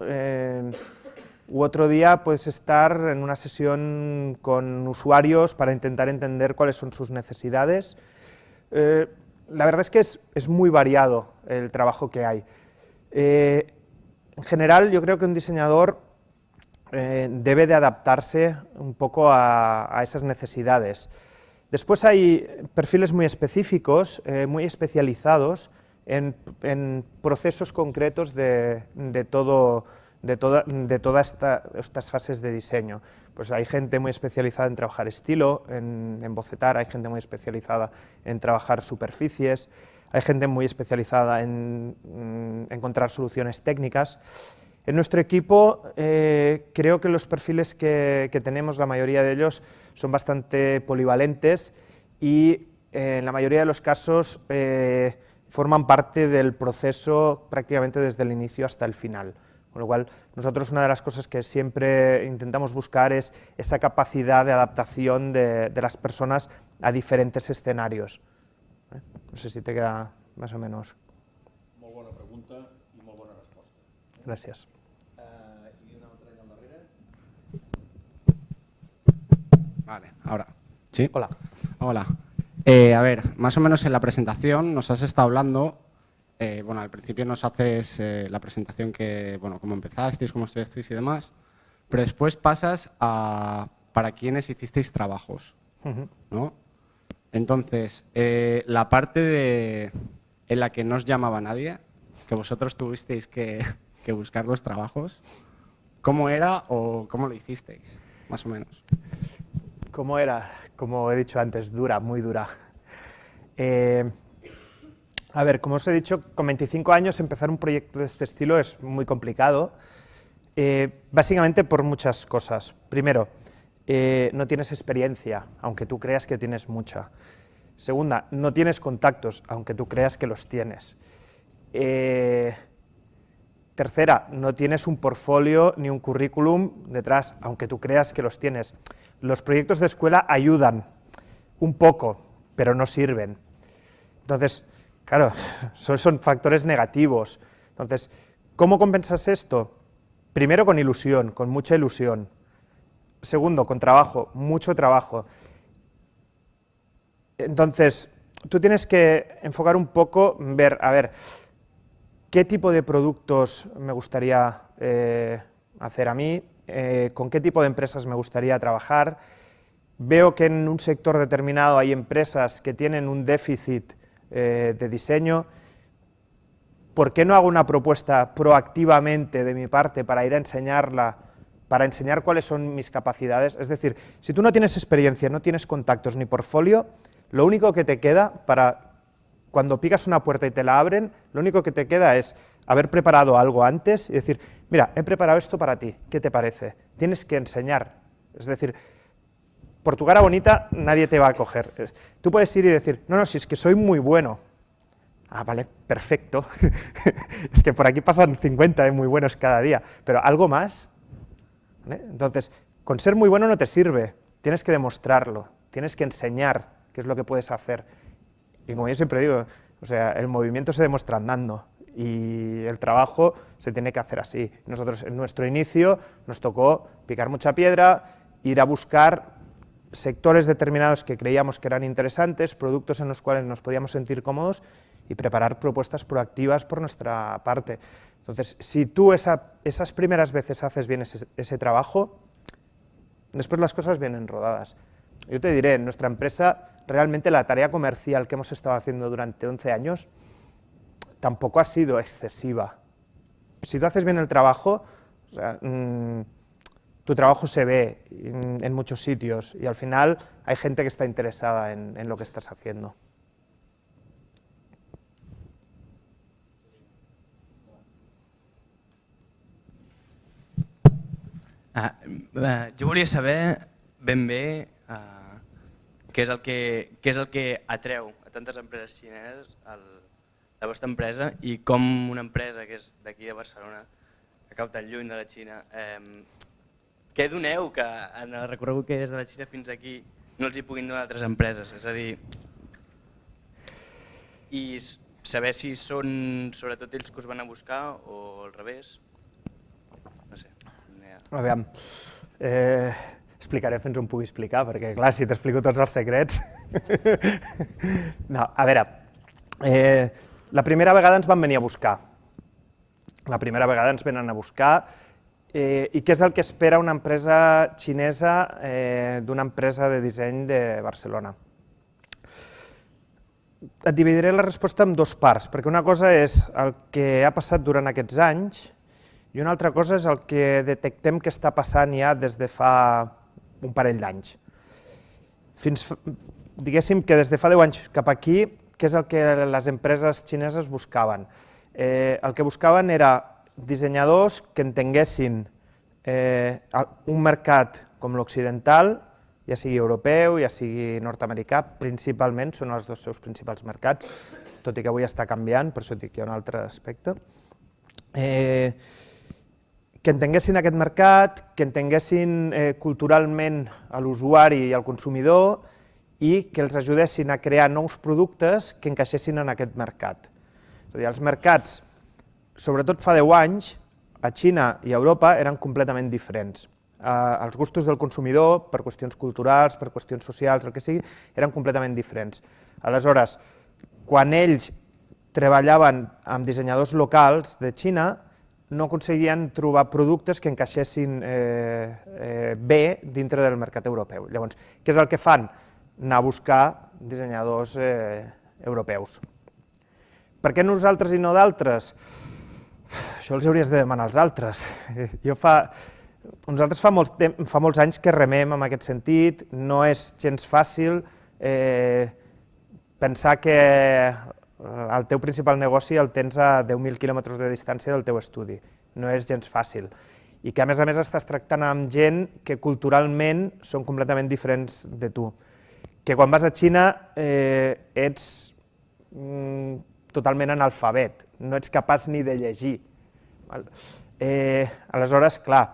u otro día puedes estar en una sesión con usuarios para intentar entender cuáles son sus necesidades. La verdad es que es muy variado el trabajo que hay. En general, yo creo que un diseñador debe de adaptarse un poco a esas necesidades. Después hay perfiles muy específicos, muy especializados en procesos concretos de todas estas fases de diseño. Pues hay gente muy especializada en trabajar estilo, en bocetar, hay gente muy especializada en trabajar superficies, hay gente muy especializada en encontrar soluciones técnicas. En nuestro equipo creo que los perfiles que tenemos, la mayoría de ellos, son bastante polivalentes y en la mayoría de los casos forman parte del proceso prácticamente desde el inicio hasta el final. Con lo cual, nosotros una de las cosas que siempre intentamos buscar es esa capacidad de adaptación de las personas a diferentes escenarios. No sé si te queda más o menos. Molt bona pregunta i molt bona resposta. Gràcies. I una altra allà al darrere. Vale, ahora. ¿Sí? Hola. Hola. A ver, más o menos en la presentación nos has estado hablando, bueno, al principio nos haces la presentación que, bueno, cómo empezasteis, cómo estudiasteis y demás, pero después pasas a para quiénes hicisteis trabajos, ¿no? Entonces, la parte en la que no os llamaba nadie, que vosotros tuvisteis que buscar los trabajos, ¿cómo era o cómo lo hicisteis, más o menos? ¿Cómo era? Como he dicho antes, dura, muy dura. A ver, como os he dicho, con 25 años empezar un proyecto de este estilo es muy complicado, básicamente por muchas cosas. Primero, no tienes experiencia, aunque tú creas que tienes mucha. Segunda, no tienes contactos, aunque tú creas que los tienes. Tercera, no tienes un portfolio ni un currículum detrás, aunque tú creas que los tienes. Los proyectos de escuela ayudan un poco, pero no sirven. Entonces, claro, son factores negativos. Entonces, ¿cómo compensas esto? Primero con ilusión, con mucha ilusión. Segundo, con trabajo, mucho trabajo. Entonces, tú tienes que enfocar un poco, ver, a ver, ¿qué tipo de productos me gustaría hacer a mí? ¿Con qué tipo de empresas me gustaría trabajar? Veo que en un sector determinado hay empresas que tienen un déficit de diseño. ¿Por qué no hago una propuesta proactivamente de mi parte para ir a enseñarla, para enseñar cuáles son mis capacidades? Es decir, si tú no tienes experiencia, no tienes contactos ni portfolio, lo único que te queda para cuando picas una puerta y te la abren, lo único que te queda es haber preparado algo antes y decir, mira, he preparado esto para ti, ¿qué te parece? Tienes que enseñar, es decir, por tu cara bonita nadie te va a coger. Tú puedes ir y decir, no, si es que soy muy bueno. Ah, vale, perfecto. Es que por aquí pasan 50 muy buenos cada día, pero ¿algo más? ¿Vale? Entonces, con ser muy bueno no te sirve, tienes que demostrarlo, tienes que enseñar qué es lo que puedes hacer. Y como yo siempre digo, o sea, el movimiento se demuestra andando y el trabajo se tiene que hacer así. Nosotros en nuestro inicio nos tocó picar mucha piedra, ir a buscar sectores determinados que creíamos que eran interesantes, productos en los cuales nos podíamos sentir cómodos y preparar propuestas proactivas por nuestra parte. Entonces, si tú esas primeras veces haces bien ese trabajo, después las cosas vienen rodadas. Yo te diré, en nuestra empresa, realmente la tarea comercial que hemos estado haciendo durante 11 años tampoco ha sido excesiva. Si tú haces bien el trabajo, o sea, tu trabajo se ve en muchos sitios y al final hay gente que está interesada en lo que estás haciendo. Jo volia saber ben bé què és el que atreu a tantes empreses xineses a la vostra empresa i com una empresa que és d'aquí de Barcelona, que cau tan lluny de la Xina, què doneu que en el recorregut que és de la Xina fins aquí no els hi puguin donar altres empreses? És a dir, i saber si són sobretot ells que us van a buscar o al revés? No sé. Aviam, explicaré fins on pugui explicar, perquè clar, si t'explico tots els secrets... No, a veure, la primera vegada ens van venir a buscar. La primera vegada ens venen a buscar i què és el que espera una empresa xinesa d'una empresa de disseny de Barcelona? Et dividiré la resposta en dues parts, perquè una cosa és el que ha passat durant aquests anys i una altra cosa és el que detectem que està passant ja des de fa un parell d'anys. Diguéssim que des de fa 10 anys cap aquí, què és el que les empreses xineses buscaven? El que buscaven era dissenyadors que entenguessin un mercat com l'occidental, ja sigui europeu, ja sigui nord-americà, principalment són els dos seus principals mercats, tot i que avui està canviant, per això dic que hi ha un altre aspecte. Que entenguessin aquest mercat, que entenguessin culturalment a l'usuari i al consumidor i que els ajudessin a crear nous productes que encaixessin en aquest mercat. És a dir, els mercats, sobretot fa 10 anys, a Xina i a Europa eren completament diferents. Els gustos del consumidor, per qüestions culturals, per qüestions socials, el que sigui, eren completament diferents. Aleshores, quan ells treballaven amb dissenyadors locals de Xina, no aconseguien trobar productes que encaixessin bé dintre del mercat europeu. Llavors, què és el que fan? Anar a buscar dissenyadors europeus. Per què nosaltres i no d'altres? Això els hauries de demanar als altres. Nosaltres fa molts anys que remem en aquest sentit, no és gens fàcil pensar que el teu principal negoci el tens a 10.000 quilòmetres de distància del teu estudi. No és gens fàcil. I que a més estàs tractant amb gent que culturalment són completament diferents de tu. Que quan vas a Xina ets totalment analfabet, no ets capaç ni de llegir. Aleshores, clar,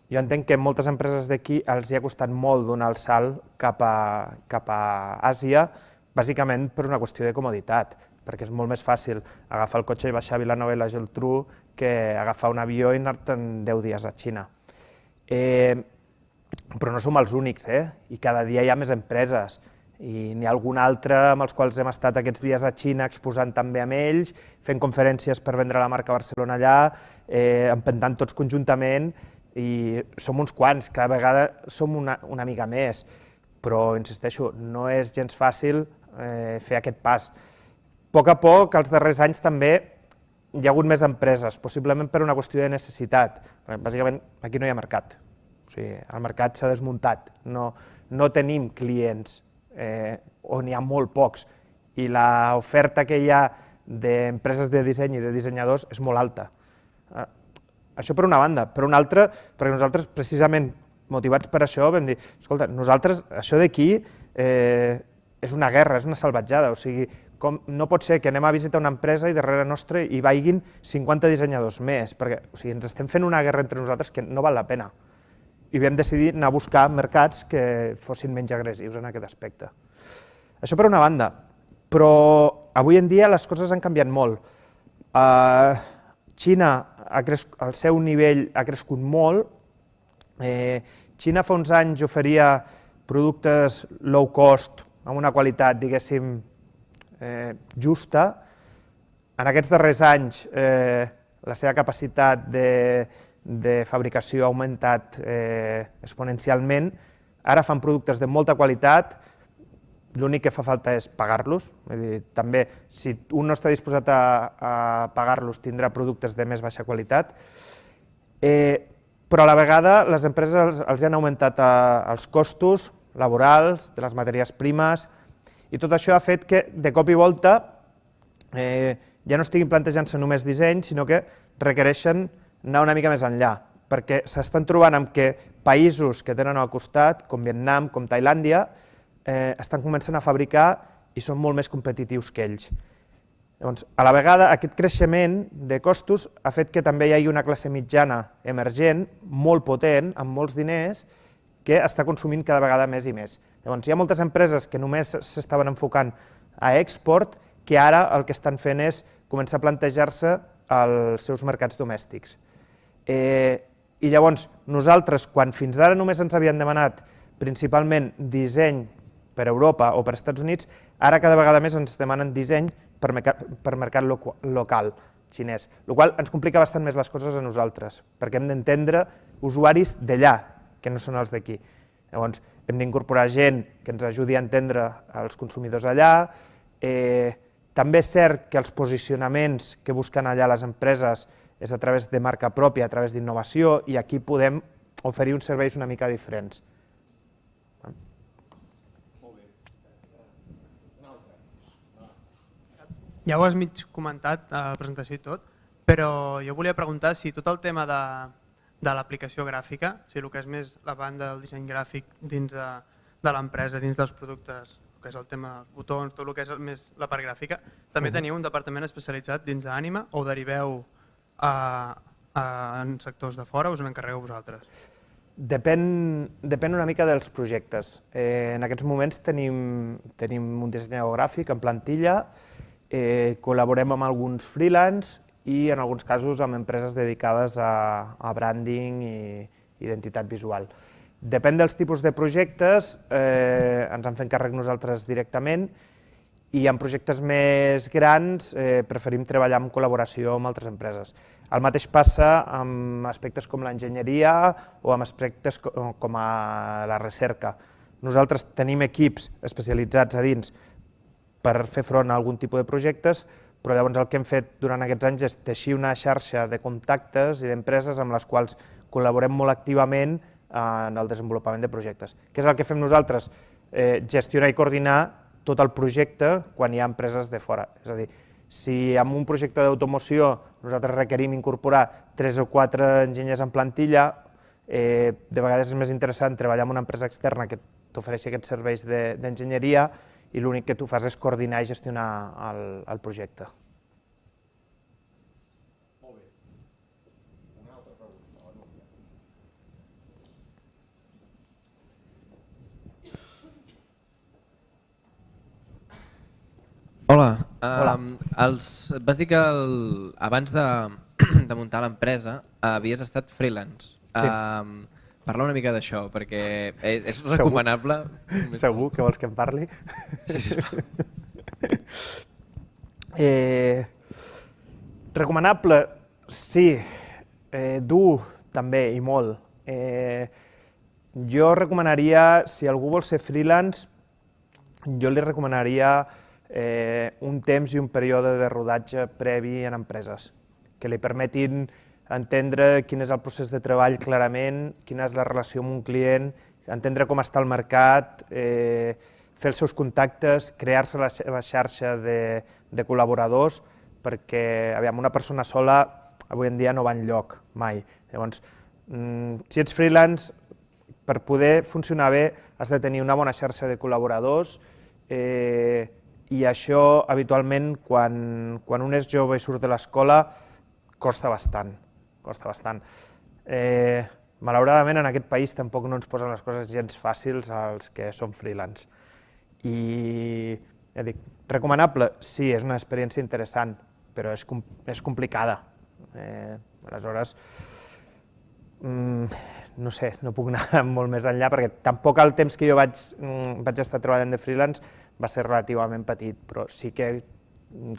jo entenc que moltes empreses d'aquí els hi ha costat molt donar el salt cap a Àsia, bàsicament per una qüestió de comoditat, perquè és molt més fàcil agafar el cotxe i baixar a Vilanova i la Geltrú que agafar un avió i anar-te'n 10 dies a Xina. Però no som els únics, i cada dia hi ha més empreses, i n'hi ha alguna altra amb els quals hem estat aquests dies a Xina exposant també amb ells, fent conferències per vendre la marca Barcelona allà, empentant tots conjuntament, i som uns quants, cada vegada som una mica més, però insisteixo, no és gens fàcil fer aquest pas. A poc, els darrers anys també hi ha hagut més empreses, possiblement per una qüestió de necessitat. Bàsicament, aquí no hi ha mercat. O sigui, el mercat s'ha desmuntat. No tenim clients, o n'hi ha molt pocs, i l'oferta que hi ha d'empreses de disseny i de dissenyadors és molt alta. Això per una banda. Per una altra, perquè nosaltres, precisament motivats per això, vam dir, escolta, nosaltres, això d'aquí és una guerra, és una salvatjada, o sigui, no pot ser que anem a visitar una empresa i darrere nostre hi vagin 50 dissenyadors més, perquè ens estem fent una guerra entre nosaltres que no val la pena. I vam decidir anar a buscar mercats que fossin menys agressius en aquest aspecte. Això per una banda, però avui en dia les coses han canviat molt. Xina, el seu nivell ha crescut molt, Xina fa uns anys oferia productes low cost, amb una qualitat, diguéssim, justa. En aquests darrers anys la seva capacitat de fabricació ha augmentat exponencialment. Ara fan productes de molta qualitat, l'únic que fa falta és pagar-los. També, si un no està disposat a pagar-los, tindrà productes de més baixa qualitat. Però a la vegada les empreses els han augmentat els costos laborals, de les matèries primes, i tot això ha fet que de cop i volta ja no estiguin plantejant-se només disseny, sinó que requereixen anar una mica més enllà, perquè s'estan trobant amb que països que tenen al costat, com Vietnam, com Tailàndia, estan començant a fabricar i són molt més competitius que ells. Llavors, a la vegada, aquest creixement de costos ha fet que també hi hagi una classe mitjana emergent, molt potent, amb molts diners, que està consumint cada vegada més i més. Llavors, hi ha moltes empreses que només s'estaven enfocant a export, que ara el que estan fent és començar a plantejar-se els seus mercats domèstics. I llavors, nosaltres, quan fins ara només ens havien demanat principalment disseny per Europa o per Estats Units, ara cada vegada més ens demanen disseny per mercat local xinès, el qual ens complica bastant més les coses a nosaltres, perquè hem d'entendre usuaris d'allà, que no són els d'aquí. Llavors, hem d'incorporar gent que ens ajudi a entendre els consumidors allà. També és cert que els posicionaments que busquen allà les empreses és a través de marca pròpia, a través d'innovació, i aquí podem oferir uns serveis una mica diferents. Ja ho has mig comentat a la presentació i tot, però jo volia preguntar si tot el tema de l'aplicació gràfica, o sigui, el que és més la banda del disseny gràfic dins de l'empresa, dins dels productes, que és el tema dels botons, tot el que és més la part gràfica, també teniu un departament especialitzat dins d'Ànima o deriveu en sectors de fora o us n'encarregueu vosaltres? Depèn una mica dels projectes. En aquests moments tenim un dissenyador gràfic en plantilla, col·laborem amb alguns freelance i en alguns casos amb empreses dedicades a branding i identitat visual. Depèn dels tipus de projectes, ens en fem càrrec nosaltres directament, i en projectes més grans preferim treballar en col·laboració amb altres empreses. El mateix passa amb aspectes com l'enginyeria o amb aspectes com la recerca. Nosaltres tenim equips especialitzats a dins per fer front a algun tipus de projectes, però llavors el que hem fet durant aquests anys és teixir una xarxa de contactes i d'empreses amb les quals col·laborem molt activament en el desenvolupament de projectes. Què és el que fem nosaltres? Gestionar i coordinar tot el projecte quan hi ha empreses de fora. És a dir, si en un projecte d'automoció nosaltres requerim incorporar 3 o 4 enginyers en plantilla, de vegades és més interessant treballar amb una empresa externa que t'ofereixi aquests serveis d'enginyeria i l'únic que tu fas és coordinar i gestionar el projecte. Molt bé. Una altra pregunta, la Núria. Hola. Vas dir que abans de muntar l'empresa havies estat freelance. Sí. Parla una mica d'això, perquè és recomanable. Segur que vols que em parli? Sí, sisplau. Recomanable, sí. Dur, també, i molt. Jo recomanaria, si algú vol ser freelance, jo li recomanaria un temps i un període de rodatge previ en empreses, que li permetin entendre quin és el procés de treball clarament, quina és la relació amb un client, entendre com està el mercat, fer els seus contactes, crear-se la seva xarxa de col·laboradors, perquè una persona sola avui en dia no va enlloc, mai. Llavors, si ets freelance, per poder funcionar bé has de tenir una bona xarxa de col·laboradors, i això habitualment quan un és jove i surt de l'escola costa bastant. Malauradament en aquest país tampoc no ens posen les coses gens fàcils als que som freelance. I ja dic, recomanable? Sí, és una experiència interessant, però és complicada. Aleshores, No sé, no puc anar molt més enllà perquè tampoc el temps que jo vaig estar treballant de freelance va ser relativament petit, però sí que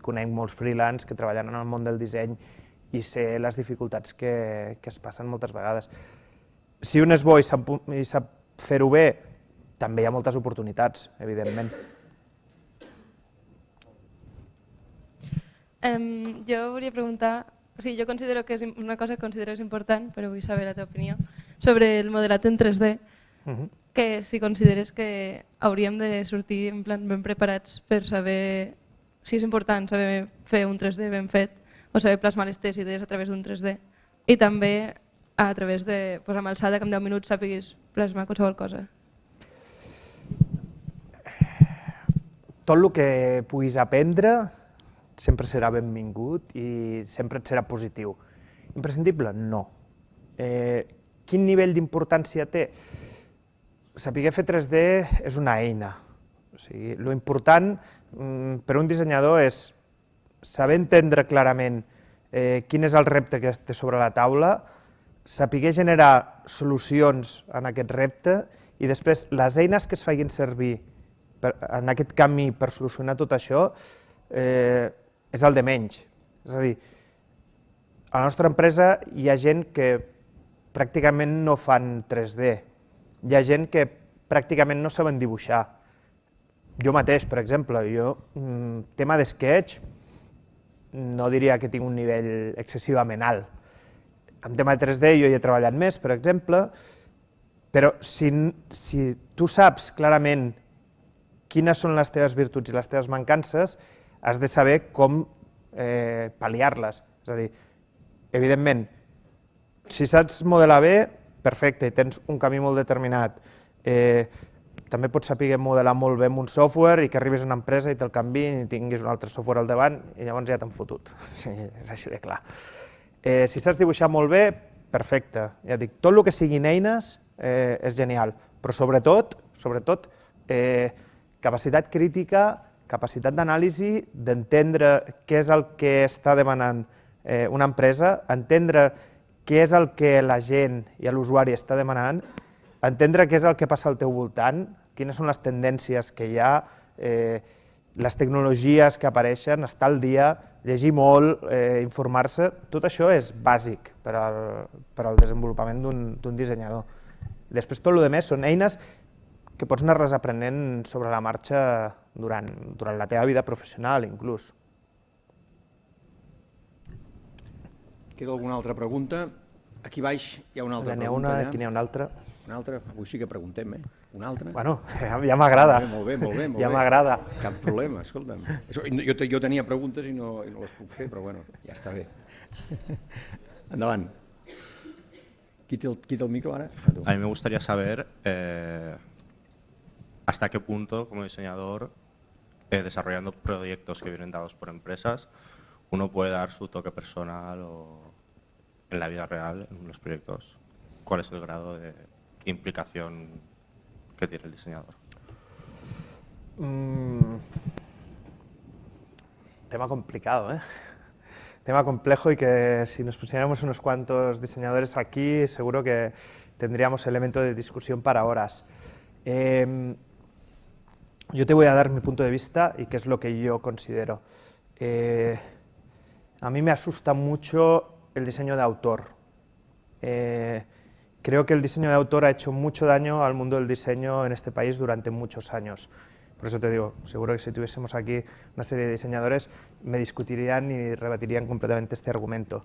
conec molts freelance que treballen en el món del disseny i sé les dificultats que es passen moltes vegades. Si un és bo i sap fer-ho bé, també hi ha moltes oportunitats, evidentment. Jo volia preguntar, jo considero que és una cosa que consideres important, però vull saber la teva opinió, sobre el modelat en 3D, que si consideres que hauríem de sortir en plan ben preparats per saber si és important saber fer un 3D ben fet o saber plasmar les teves idees a través d'un 3D i també a través de, amb alçada que en 10 minuts sàpiguis plasmar qualsevol cosa. Tot el que puguis aprendre sempre serà benvingut i sempre et serà positiu. Imprescindible? No. Quin nivell d'importància té? Saber fer 3D és una eina. Lo important per un dissenyador és saber entendre clarament quin és el repte que té sobre la taula, saber generar solucions en aquest repte i després les eines que es facin servir en aquest camí per solucionar tot això és el de menys. És a dir, a la nostra empresa hi ha gent que pràcticament no fan 3D, hi ha gent que pràcticament no saben dibuixar. Jo mateix, per exemple, tema d'esquetx, no diria que tinc un nivell excessivament alt. En tema de 3D jo hi he treballat més, per exemple, però si tu saps clarament quines són les teves virtuts i les teves mancances, has de saber com pal·liar-les. És a dir, evidentment, si saps modelar bé, perfecte, i tens un camí molt determinat. També pots saber modelar molt bé amb un software i que arribis a una empresa i te'l canviïn i tinguis un altre software al davant i llavors ja t'han fotut. Sí, és així de clar. Si saps dibuixar molt bé, perfecte. Ja dic, tot el que siguin eines és genial, però sobretot, capacitat crítica, capacitat d'anàlisi, d'entendre què és el que està demanant una empresa, entendre què és el que la gent i l'usuari està demanant, entendre què és el que passa al teu voltant, quines són les tendències que hi ha, les tecnologies que apareixen, estar al dia, llegir molt, informar-se, tot això és bàsic per al desenvolupament d'un dissenyador. Després tot el que més són eines que pots anar-les aprenent sobre la marxa durant la teva vida professional, inclús. Queda alguna altra pregunta? Aquí baix hi ha una altra pregunta. Aquí n'hi ha una altra. Una altra? Avui sí que preguntem, Una altra? Bueno, ja m'agrada. Molt bé. Ja m'agrada. Cap problema, escolta'm. Jo tenia preguntes i no les puc fer, però bueno, ja està bé. Endavant. Qui té el micro ahora? A mí me gustaría saber hasta qué punto, como diseñador, desarrollando proyectos que vienen dados por empresas, uno puede dar su toque personal o en la vida real, en los proyectos. ¿Cuál es el grado de implicación que tiene el diseñador? Tema complicado, tema complejo y que si nos pusiéramos unos cuantos diseñadores aquí seguro que tendríamos elemento de discusión para horas. Yo te voy a dar mi punto de vista y qué es lo que yo considero. A mí me asusta mucho el diseño de autor. Creo que el diseño de autor ha hecho mucho daño al mundo del diseño en este país durante muchos años. Por eso te digo, seguro que si tuviésemos aquí una serie de diseñadores me discutirían y rebatirían completamente este argumento.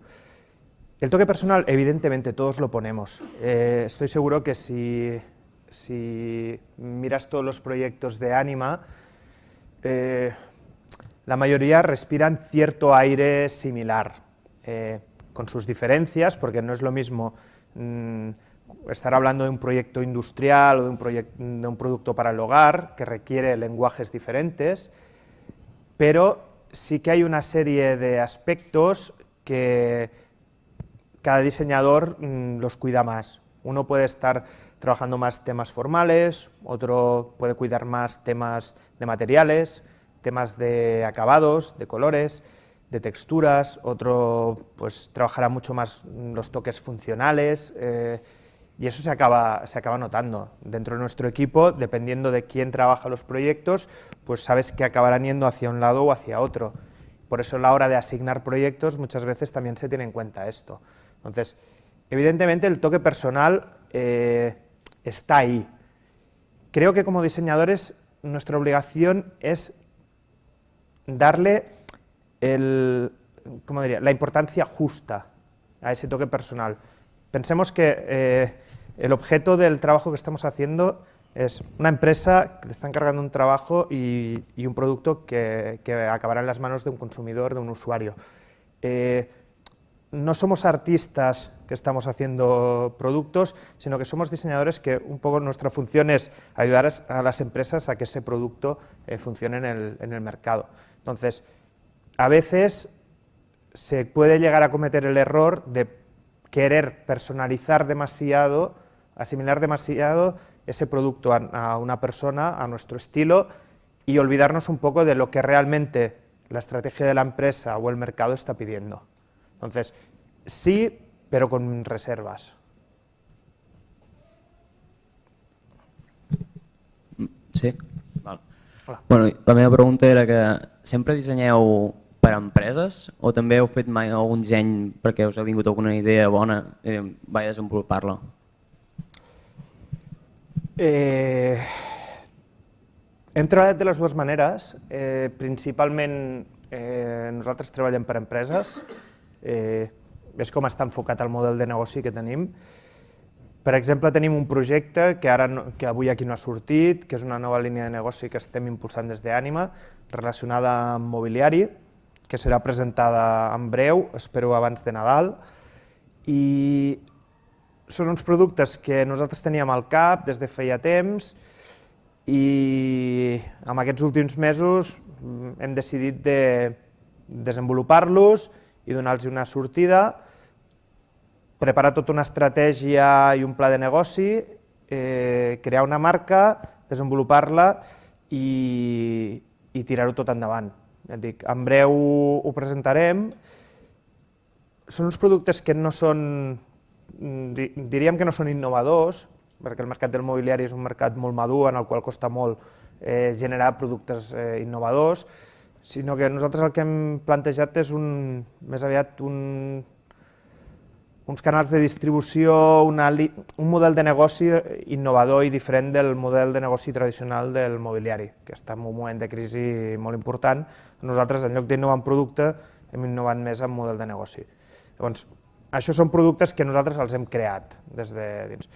El toque personal, evidentemente, todos lo ponemos. Estoy seguro que si miras todos los proyectos de Anima, la mayoría respiran cierto aire similar, con sus diferencias, porque no es lo mismo estar hablando de un proyecto industrial o de un producto para el hogar, que requiere lenguajes diferentes, pero sí que hay una serie de aspectos que cada diseñador los cuida más. Uno puede estar trabajando más temas formales, otro puede cuidar más temas de materiales, temas de acabados, de colores, de texturas, otro pues trabajará mucho más los toques funcionales, y eso se acaba notando. Dentro de nuestro equipo, dependiendo de quién trabaja los proyectos, pues sabes que acabarán yendo hacia un lado o hacia otro. Por eso a la hora de asignar proyectos muchas veces también se tiene en cuenta esto. Entonces, evidentemente el toque personal está ahí. Creo que como diseñadores nuestra obligación es darle la importancia justa a ese toque personal. Pensemos que el objeto del trabajo que estamos haciendo es una empresa que te está encargando un trabajo y un producto que acabará en las manos de un consumidor, de un usuario. No somos artistas que estamos haciendo productos, sino que somos diseñadores que un poco nuestra función es ayudar a las empresas a que ese producto funcione en el mercado. Entonces, a veces se puede llegar a cometer el error de querer personalizar demasiado, asimilar demasiado ese producto a una persona, a nuestro estilo, y olvidarnos un poco de lo que realmente la estrategia de la empresa o el mercado está pidiendo. Entonces, sí, pero con reservas. Sí? Val. Hola. Bueno, la meva pregunta era que sempre dissenyeu per a empreses o també heu fet mai algun disseny perquè us ha vingut alguna idea bona i vaig desenvolupar-la? Hem treballat de les dues maneres. Principalment nosaltres treballem per empreses. És com està enfocat el model de negoci que tenim. Per exemple, tenim un projecte que avui aquí no ha sortit, que és una nova línia de negoci que estem impulsant des d'Ànima, relacionada amb mobiliari, que serà presentada en breu, espero abans de Nadal. I són uns productes que nosaltres teníem al cap des de feia temps i en aquests últims mesos hem decidit de desenvolupar-los i donar-los una sortida, preparar tota una estratègia i un pla de negoci, crear una marca, desenvolupar-la i tirar-ho tot endavant. Ja et dic, en breu ho presentarem. Són uns productes que no són, diríem que no són innovadors, perquè el mercat del mobiliari és un mercat molt madur en el qual costa molt generar productes innovadors, sinó que nosaltres el que hem plantejat és més aviat uns canals de distribució, un model de negoci innovador i diferent del model de negoci tradicional del mobiliari, que està en un moment de crisi molt important. Nosaltres, en lloc d'innovar en producte, hem innovat més en model de negoci. Llavors, això són productes que nosaltres els hem creat des de dins.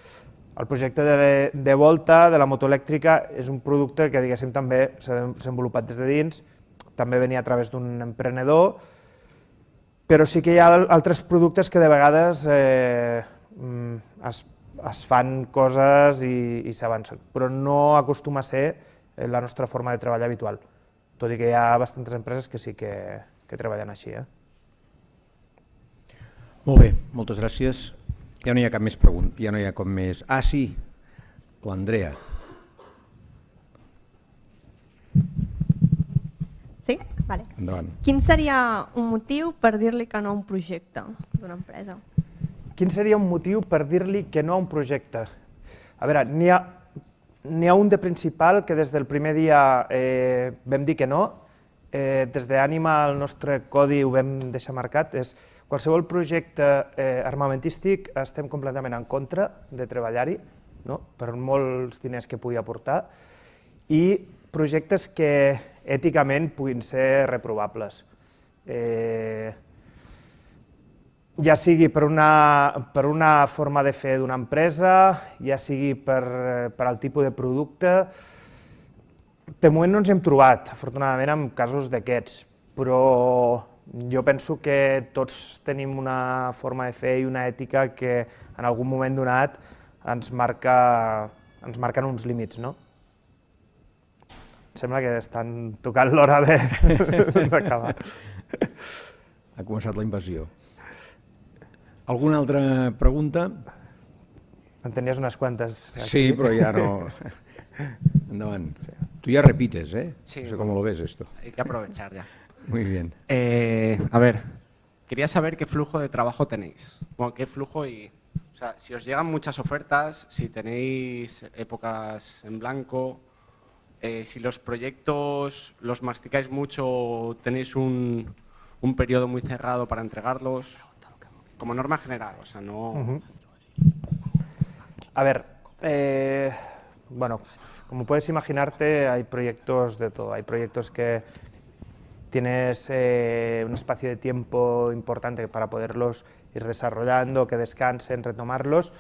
El projecte de Volta, de la moto elèctrica, és un producte que, diguéssim, també s'ha desenvolupat des de dins, també venia a través d'un emprenedor, però sí que hi ha altres productes que de vegades es fan coses i s'avancen, però no acostuma a ser la nostra forma de treballar habitual, tot i que hi ha bastantes empreses que sí que treballen així. Molt bé, moltes gràcies. Ja no hi ha cap més pregunta, ja no hi ha com més... Ah, sí, l'Andrea. Sí? Vale. Endavant. Quin seria un motiu per dir-li que no a un projecte d'una empresa? Quin seria un motiu per dir-li que no a un projecte? A veure, n'hi ha un de principal que des del primer dia vam dir que no. Des d'Ànima, el nostre codi ho vam deixar marcat, és qualsevol projecte armamentístic estem completament en contra de treballar-hi, per molts diners que pugui aportar, i projectes que èticament puguin ser reprovables. Ja sigui per una forma de fer d'una empresa, ja sigui per al tipus de producte. De moment no ens hem trobat, afortunadament, en casos d'aquests, però jo penso que tots tenim una forma de fer i una ètica que en algun moment donat ens marquen uns límits, no? Sembla que estan tocant l'hora d'acabar. Ha començat la invasió. Alguna altra pregunta? En tenies unes quantes aquí. Sí, però ja no... Endavant. Tú ya repites, ¿eh? Sí. No sé cómo lo ves esto. Hay que aprovechar ya. Muy bien. A ver, quería saber qué flujo de trabajo tenéis. Bueno, qué flujo y... O sea, si os llegan muchas ofertas, si tenéis épocas en blanco, si los proyectos los masticáis mucho, tenéis un periodo muy cerrado para entregarlos, como norma general, o sea, no... A ver, bueno, como puedes imaginarte, hay proyectos de todo. Hay proyectos que tienes un espacio de tiempo importante para poderlos ir desarrollando, que descansen, retomarlos.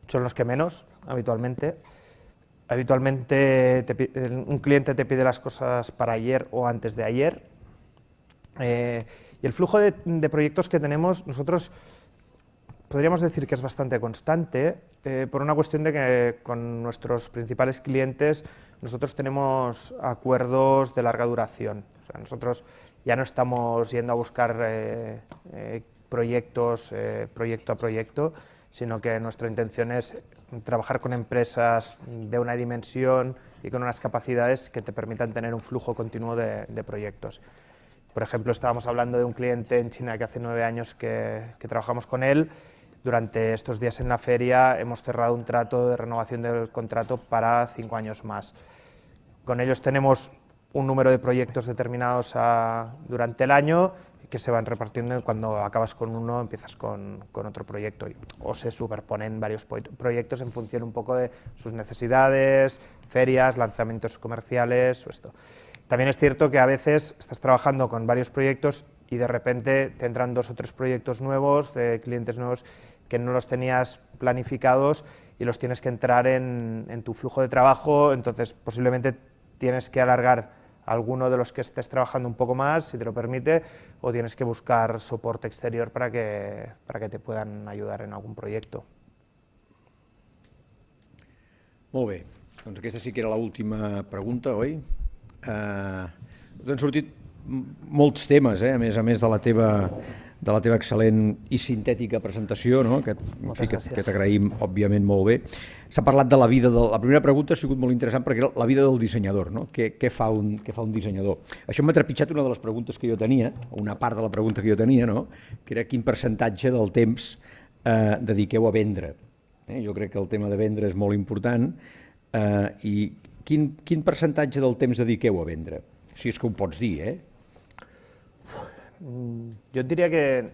Son los que menos, habitualmente. Habitualmente un cliente te pide las cosas para ayer o antes de ayer. Y el flujo de proyectos que tenemos, nosotros podríamos decir que es bastante constante, por una cuestión de que con nuestros principales clientes nosotros tenemos acuerdos de larga duración. O sea, nosotros ya no estamos yendo a buscar proyectos proyecto a proyecto, sino que nuestra intención es trabajar con empresas de una dimensión y con unas capacidades que te permitan tener un flujo continuo de proyectos. Por ejemplo, estábamos hablando de un cliente en China que hace 9 años que trabajamos con él. Durante estos días en la feria hemos cerrado un trato de renovación del contrato para 5 años más. Con ellos tenemos un número de proyectos determinados durante el año que se van repartiendo y cuando acabas con uno empiezas con otro proyecto o se superponen varios proyectos en función un poco de sus necesidades, ferias, lanzamientos comerciales o esto. También es cierto que a veces estás trabajando con varios proyectos y de repente te entran 2 o 3 proyectos nuevos de clientes nuevos que no los tenías planificados y los tienes que entrar en tu flujo de trabajo, entonces posiblemente tienes que alargar alguno de los que estés trabajando un poco más, si te lo permite, o tienes que buscar soporte exterior para que te puedan ayudar en algun projecte. Molt bé, doncs aquesta sí que era l'última pregunta, oi? Han sortit molts temes, a més de la teva excel·lent i sintètica presentació, que t'agraïm, òbviament, molt bé. S'ha parlat de la vida la primera pregunta ha sigut molt interessant perquè era la vida del dissenyador, què fa un dissenyador. Això m'ha trepitjat una de les preguntes que jo tenia, una part de la pregunta que jo tenia, que era quin percentatge del temps dediqueu a vendre. Jo crec que el tema de vendre és molt important i quin percentatge del temps dediqueu a vendre? Si és que ho pots dir, Jo et diria que...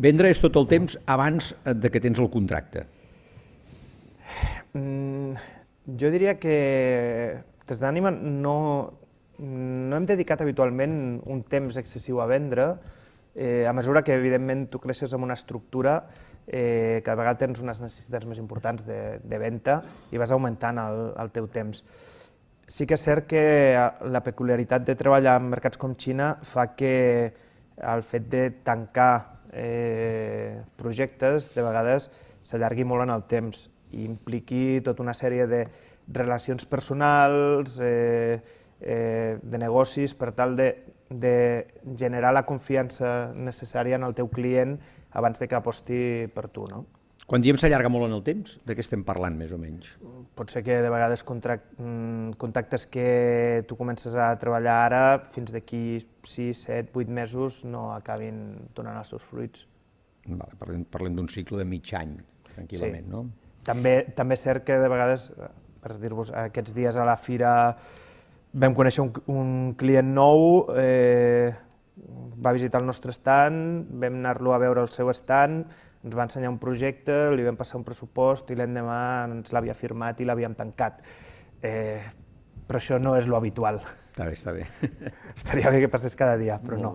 Vendre és tot el temps abans de que tens el contracte. Jo diria que des d'Ànima no hem dedicat habitualment un temps excessiu a vendre, a mesura que evidentment tu creixes amb una estructura cada vegada tens unes necessitats més importants de venda i vas augmentant el teu temps. Sí que és cert que la peculiaritat de treballar en mercats com Xina fa que el fet de tancar projectes de vegades s'allargui molt en el temps i impliqui tota una sèrie de relacions personals, de negocis, per tal de generar la confiança necessària en el teu client abans de que aposti per tu. Quan diem s'allarga molt en el temps, de què estem parlant, més o menys? Pot ser que de vegades contactes que tu comences a treballar ara, fins d'aquí 6, 7, 8 mesos no acabin donant els seus fruits. Parlem d'un cicle de mig any, tranquil·lament, no? També és cert que de vegades, per dir-vos, aquests dies a la fira vam conèixer un client nou, va visitar el nostre stand, vam anar-lo a veure el seu stand, ens va ensenyar un projecte, li vam passar un pressupost i l'endemà ens l'havia firmat i l'havíem tancat. Però això no és lo habitual. Està bé. Estaria bé que passés cada dia, però no.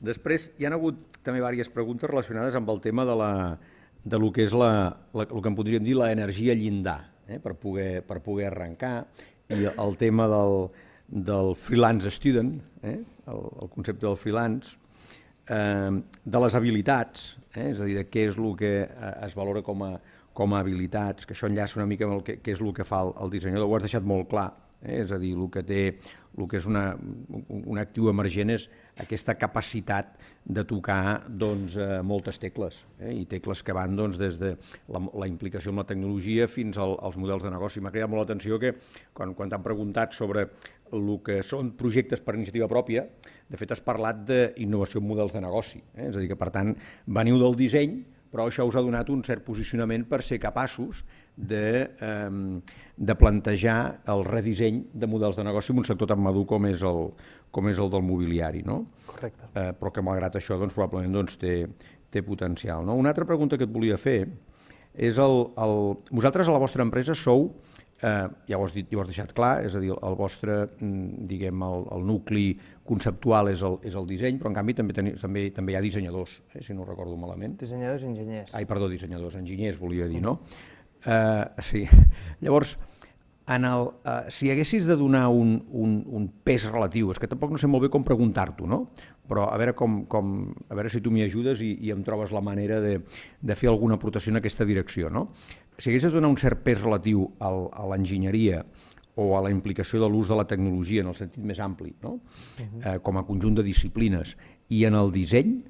Després, hi ha hagut també diverses preguntes relacionades amb el tema de lo que és el que en podríem dir l'energia llindar, per poder arrencar, i el tema del freelance student, el concepte del freelance, de les habilitats, és a dir, de què és el que es valora com a habilitats, que això enllaça una mica amb què és el que fa el dissenyador, ho has deixat molt clar, és a dir, el que és un actiu emergent és aquesta capacitat de tocar moltes tecles, i tecles que van des de la implicació amb la tecnologia fins als models de negoci. M'ha cridat molt l'atenció que quan t'han preguntat sobre el que són projectes per iniciativa pròpia, de fet has parlat d'innovació en models de negoci. És a dir, que per tant veniu del disseny, però això us ha donat un cert posicionament per ser capaços de plantejar el redisseny de models de negoci en un sector tan madur com és el del mobiliari. Correcte. Però que malgrat això probablement té potencial. Una altra pregunta que et volia fer és vosaltres a la vostra empresa sou, ja ho has dit, ja ho has deixat clar, és a dir, el vostre, diguem, el nucli conceptual és el disseny, però en canvi també hi ha dissenyadors, si no ho recordo malament. Dissenyadors i enginyers. Ai, perdó, dissenyadors, enginyers volia dir, no? Sí. Llavors, si haguessis de donar un pes relatiu, és que tampoc no sé molt bé com preguntar-t'ho, no? Però a veure si tu m'hi ajudes i em trobes la manera de fer alguna aportació en aquesta direcció, no? Si haguessis de donar un cert pes relatiu a l'enginyeria o a la implicació de l'ús de la tecnologia en el sentit més ampli, no? Com a conjunt de disciplines, i en el disseny,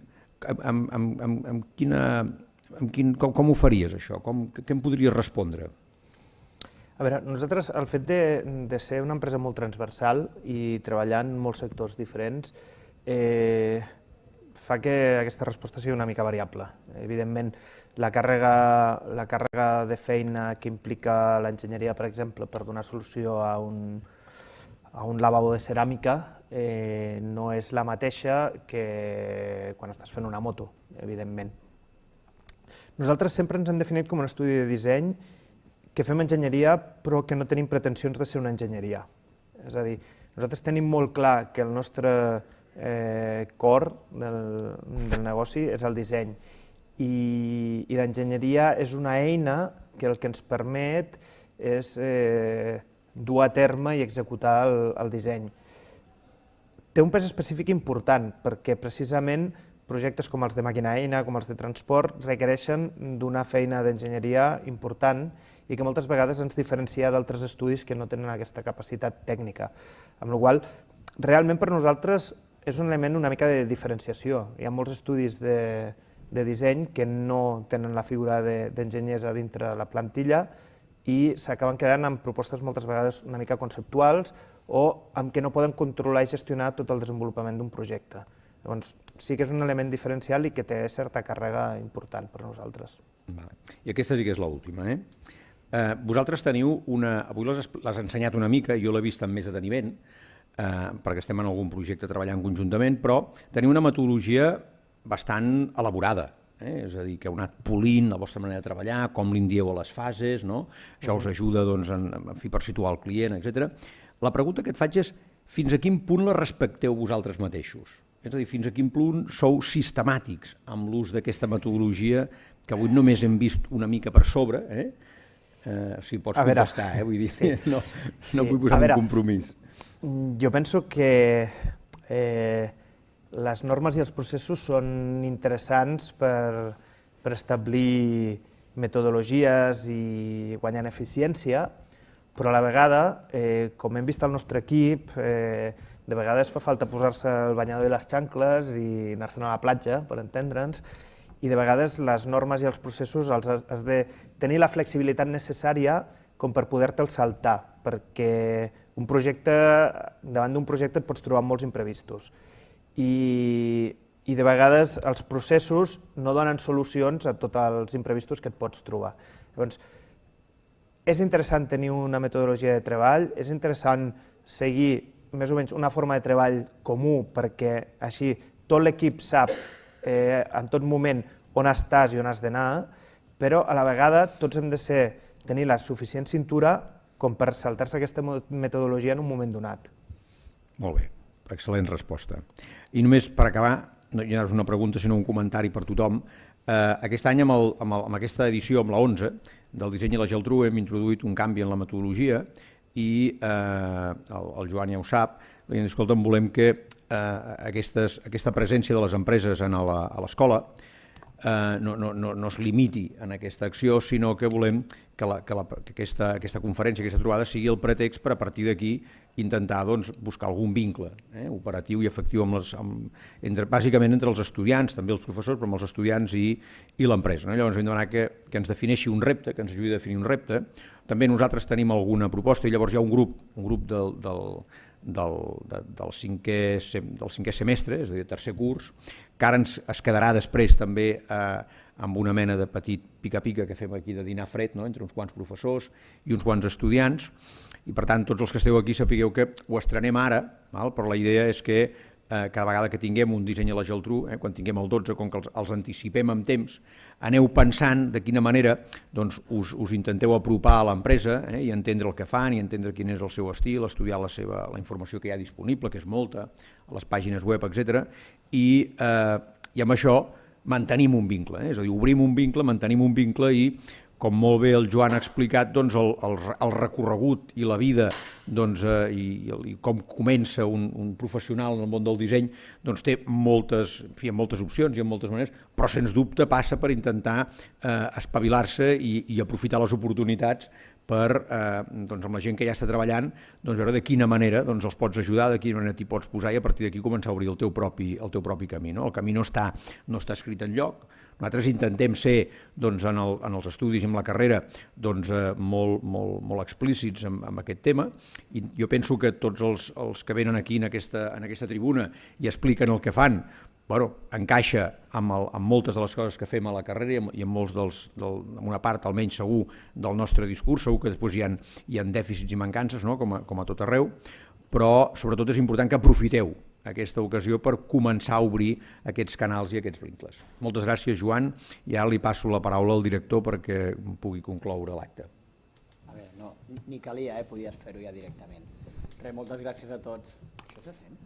com ho faries això? Què em podries respondre? A veure, nosaltres, el fet de ser una empresa molt transversal i treballar en molts sectors diferents fa que aquesta resposta sigui una mica variable. Evidentment, la càrrega de feina que implica l'enginyeria, per exemple, per donar solució a un lavabo de ceràmica no és la mateixa que quan estàs fent una moto, evidentment. Nosaltres sempre ens hem definit com un estudi de disseny que fem enginyeria però que no tenim pretensions de ser una enginyeria. És a dir, nosaltres tenim molt clar que el nostre core del negoci és el disseny i l'enginyeria és una eina que el que ens permet és dur a terme i executar el disseny. Té un pes específic important perquè precisament projectes com els de màquina-eina, com els de transport, requereixen d'una feina d'enginyeria important i que moltes vegades ens diferencia d'altres estudis que no tenen aquesta capacitat tècnica. Amb la qual cosa, realment per nosaltres és un element una mica de diferenciació. Hi ha molts estudis de disseny que no tenen la figura d'enginyers a dintre la plantilla i s'acaben quedant amb propostes moltes vegades una mica conceptuals o amb què no poden controlar i gestionar tot el desenvolupament d'un projecte. Llavors, sí que és un element diferencial i que té certa càrrega important per nosaltres. I aquesta sí que és l'última. Vosaltres teniu avui les has ensenyat una mica, jo l'he vist amb més deteniment, perquè estem en algun projecte treballant conjuntament, però teniu una metodologia bastant elaborada, és a dir, que heu anat polint la vostra manera de treballar, com l'indieu a les fases, això us ajuda per situar el client, etc. La pregunta que et faig és fins a quin punt la respecteu vosaltres mateixos? És a dir, fins a quin punt sou sistemàtics amb l'ús d'aquesta metodologia que avui només hem vist una mica per sobre, si pots contestar, vull dir, no vull posar un compromís. Jo penso que les normes i els processos són interessants per establir metodologies i guanyar en eficiència, però a la vegada, com hem vist al nostre equip, de vegades fa falta posar-se el banyador i les xancles i anar-se'n a la platja, per entendre'ns, i de vegades les normes i els processos has de tenir la flexibilitat necessària com per poder-te'l saltar, perquè davant d'un projecte et pots trobar molts imprevistos. I de vegades els processos no donen solucions a tots els imprevistos que et pots trobar. Llavors, és interessant tenir una metodologia de treball, és interessant seguir més o menys una forma de treball comú perquè així tot l'equip sap en tot moment on estàs i on has d'anar, però a la vegada tots hem de tenir la suficient cintura com per saltar-se aquesta metodologia en un moment donat. Molt bé, excel·lent resposta. I només per acabar, no hi ha una pregunta sinó un comentari per tothom, aquest any amb aquesta edició, amb la 11, del disseny i la Geltrú hem introduït un canvi en la metodologia i el Joan ja ho sap, escolta'm, volem que aquesta presència de les empreses a l'escola no es limiti en aquesta acció, sinó que volem que aquesta conferència, aquesta trobada sigui el pretext per a partir d'aquí intentar buscar algun vincle operatiu i efectiu bàsicament entre els estudiants, també els professors, però amb els estudiants i l'empresa. Llavors hem de demanar que ens defineixi un repte, que ens ajudi a definir un repte. També nosaltres tenim alguna proposta i llavors hi ha un grup del cinquè semestre, és a dir, tercer curs, que ara es quedarà després també amb una mena de petit pica-pica que fem aquí de dinar fred, entre uns quants professors i uns quants estudiants, i per tant tots els que esteu aquí sapigueu que ho estrenem ara, però la idea és que cada vegada que tinguem un disseny a la Geltrú, quan tinguem el 12, com que els anticipem amb temps, aneu pensant de quina manera us intenteu apropar a l'empresa i entendre el que fan i entendre quin és el seu estil, estudiar la informació que hi ha disponible, que és molta, a les pàgines web, etc. I amb això mantenim un vincle, és a dir, obrim un vincle, mantenim un vincle i, com molt bé el Joan ha explicat, el recorregut i la vida i com comença un professional en el món del disseny té moltes opcions i en moltes maneres, però sens dubte passa per intentar espavilar-se i aprofitar les oportunitats per, amb la gent que ja està treballant, veure de quina manera els pots ajudar, de quina manera t'hi pots posar i a partir d'aquí començar a obrir el teu propi camí. El camí no està escrit enlloc. Nosaltres intentem ser, en els estudis i en la carrera, molt explícits en aquest tema, i jo penso que tots els que venen aquí en aquesta tribuna i expliquen el que fan, encaixa amb moltes de les coses que fem a la carrera i amb una part almenys segur del nostre discurs, segur que després hi ha dèficits i mancances, com a tot arreu, però sobretot és important que aprofiteu aquesta ocasió per començar a obrir aquests canals i aquests vincles. Moltes gràcies, Joan, i ara li passo la paraula al director perquè pugui concloure l'acte. A veure, no, ni calia, podies fer-ho ja directament. Moltes gràcies a tots. Això se sent?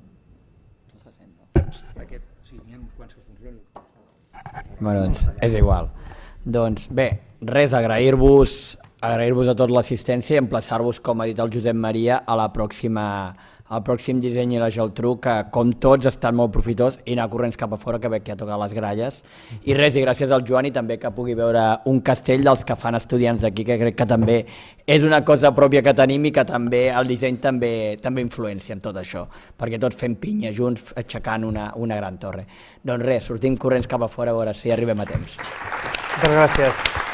No se sent, no? Sí, n'hi ha uns quants que funcionen. Bueno, doncs és igual. Doncs bé, res, agrair-vos a tots l'assistència i emplaçar-vos, com ha dit el Josep Maria, al pròxim disseny i la Geltrú, que com tots estan molt profitós i anar corrents cap a fora, que veig que ha tocat les gralles. I res, i gràcies al Joan i també que pugui veure un castell dels que fan estudiants d'aquí, que crec que també és una cosa pròpia que tenim i que també el disseny també influencia en tot això, perquè tots fem pinya junts aixecant una gran torre. Doncs res, sortim corrents cap a fora a veure si arribem a temps. Moltes gràcies.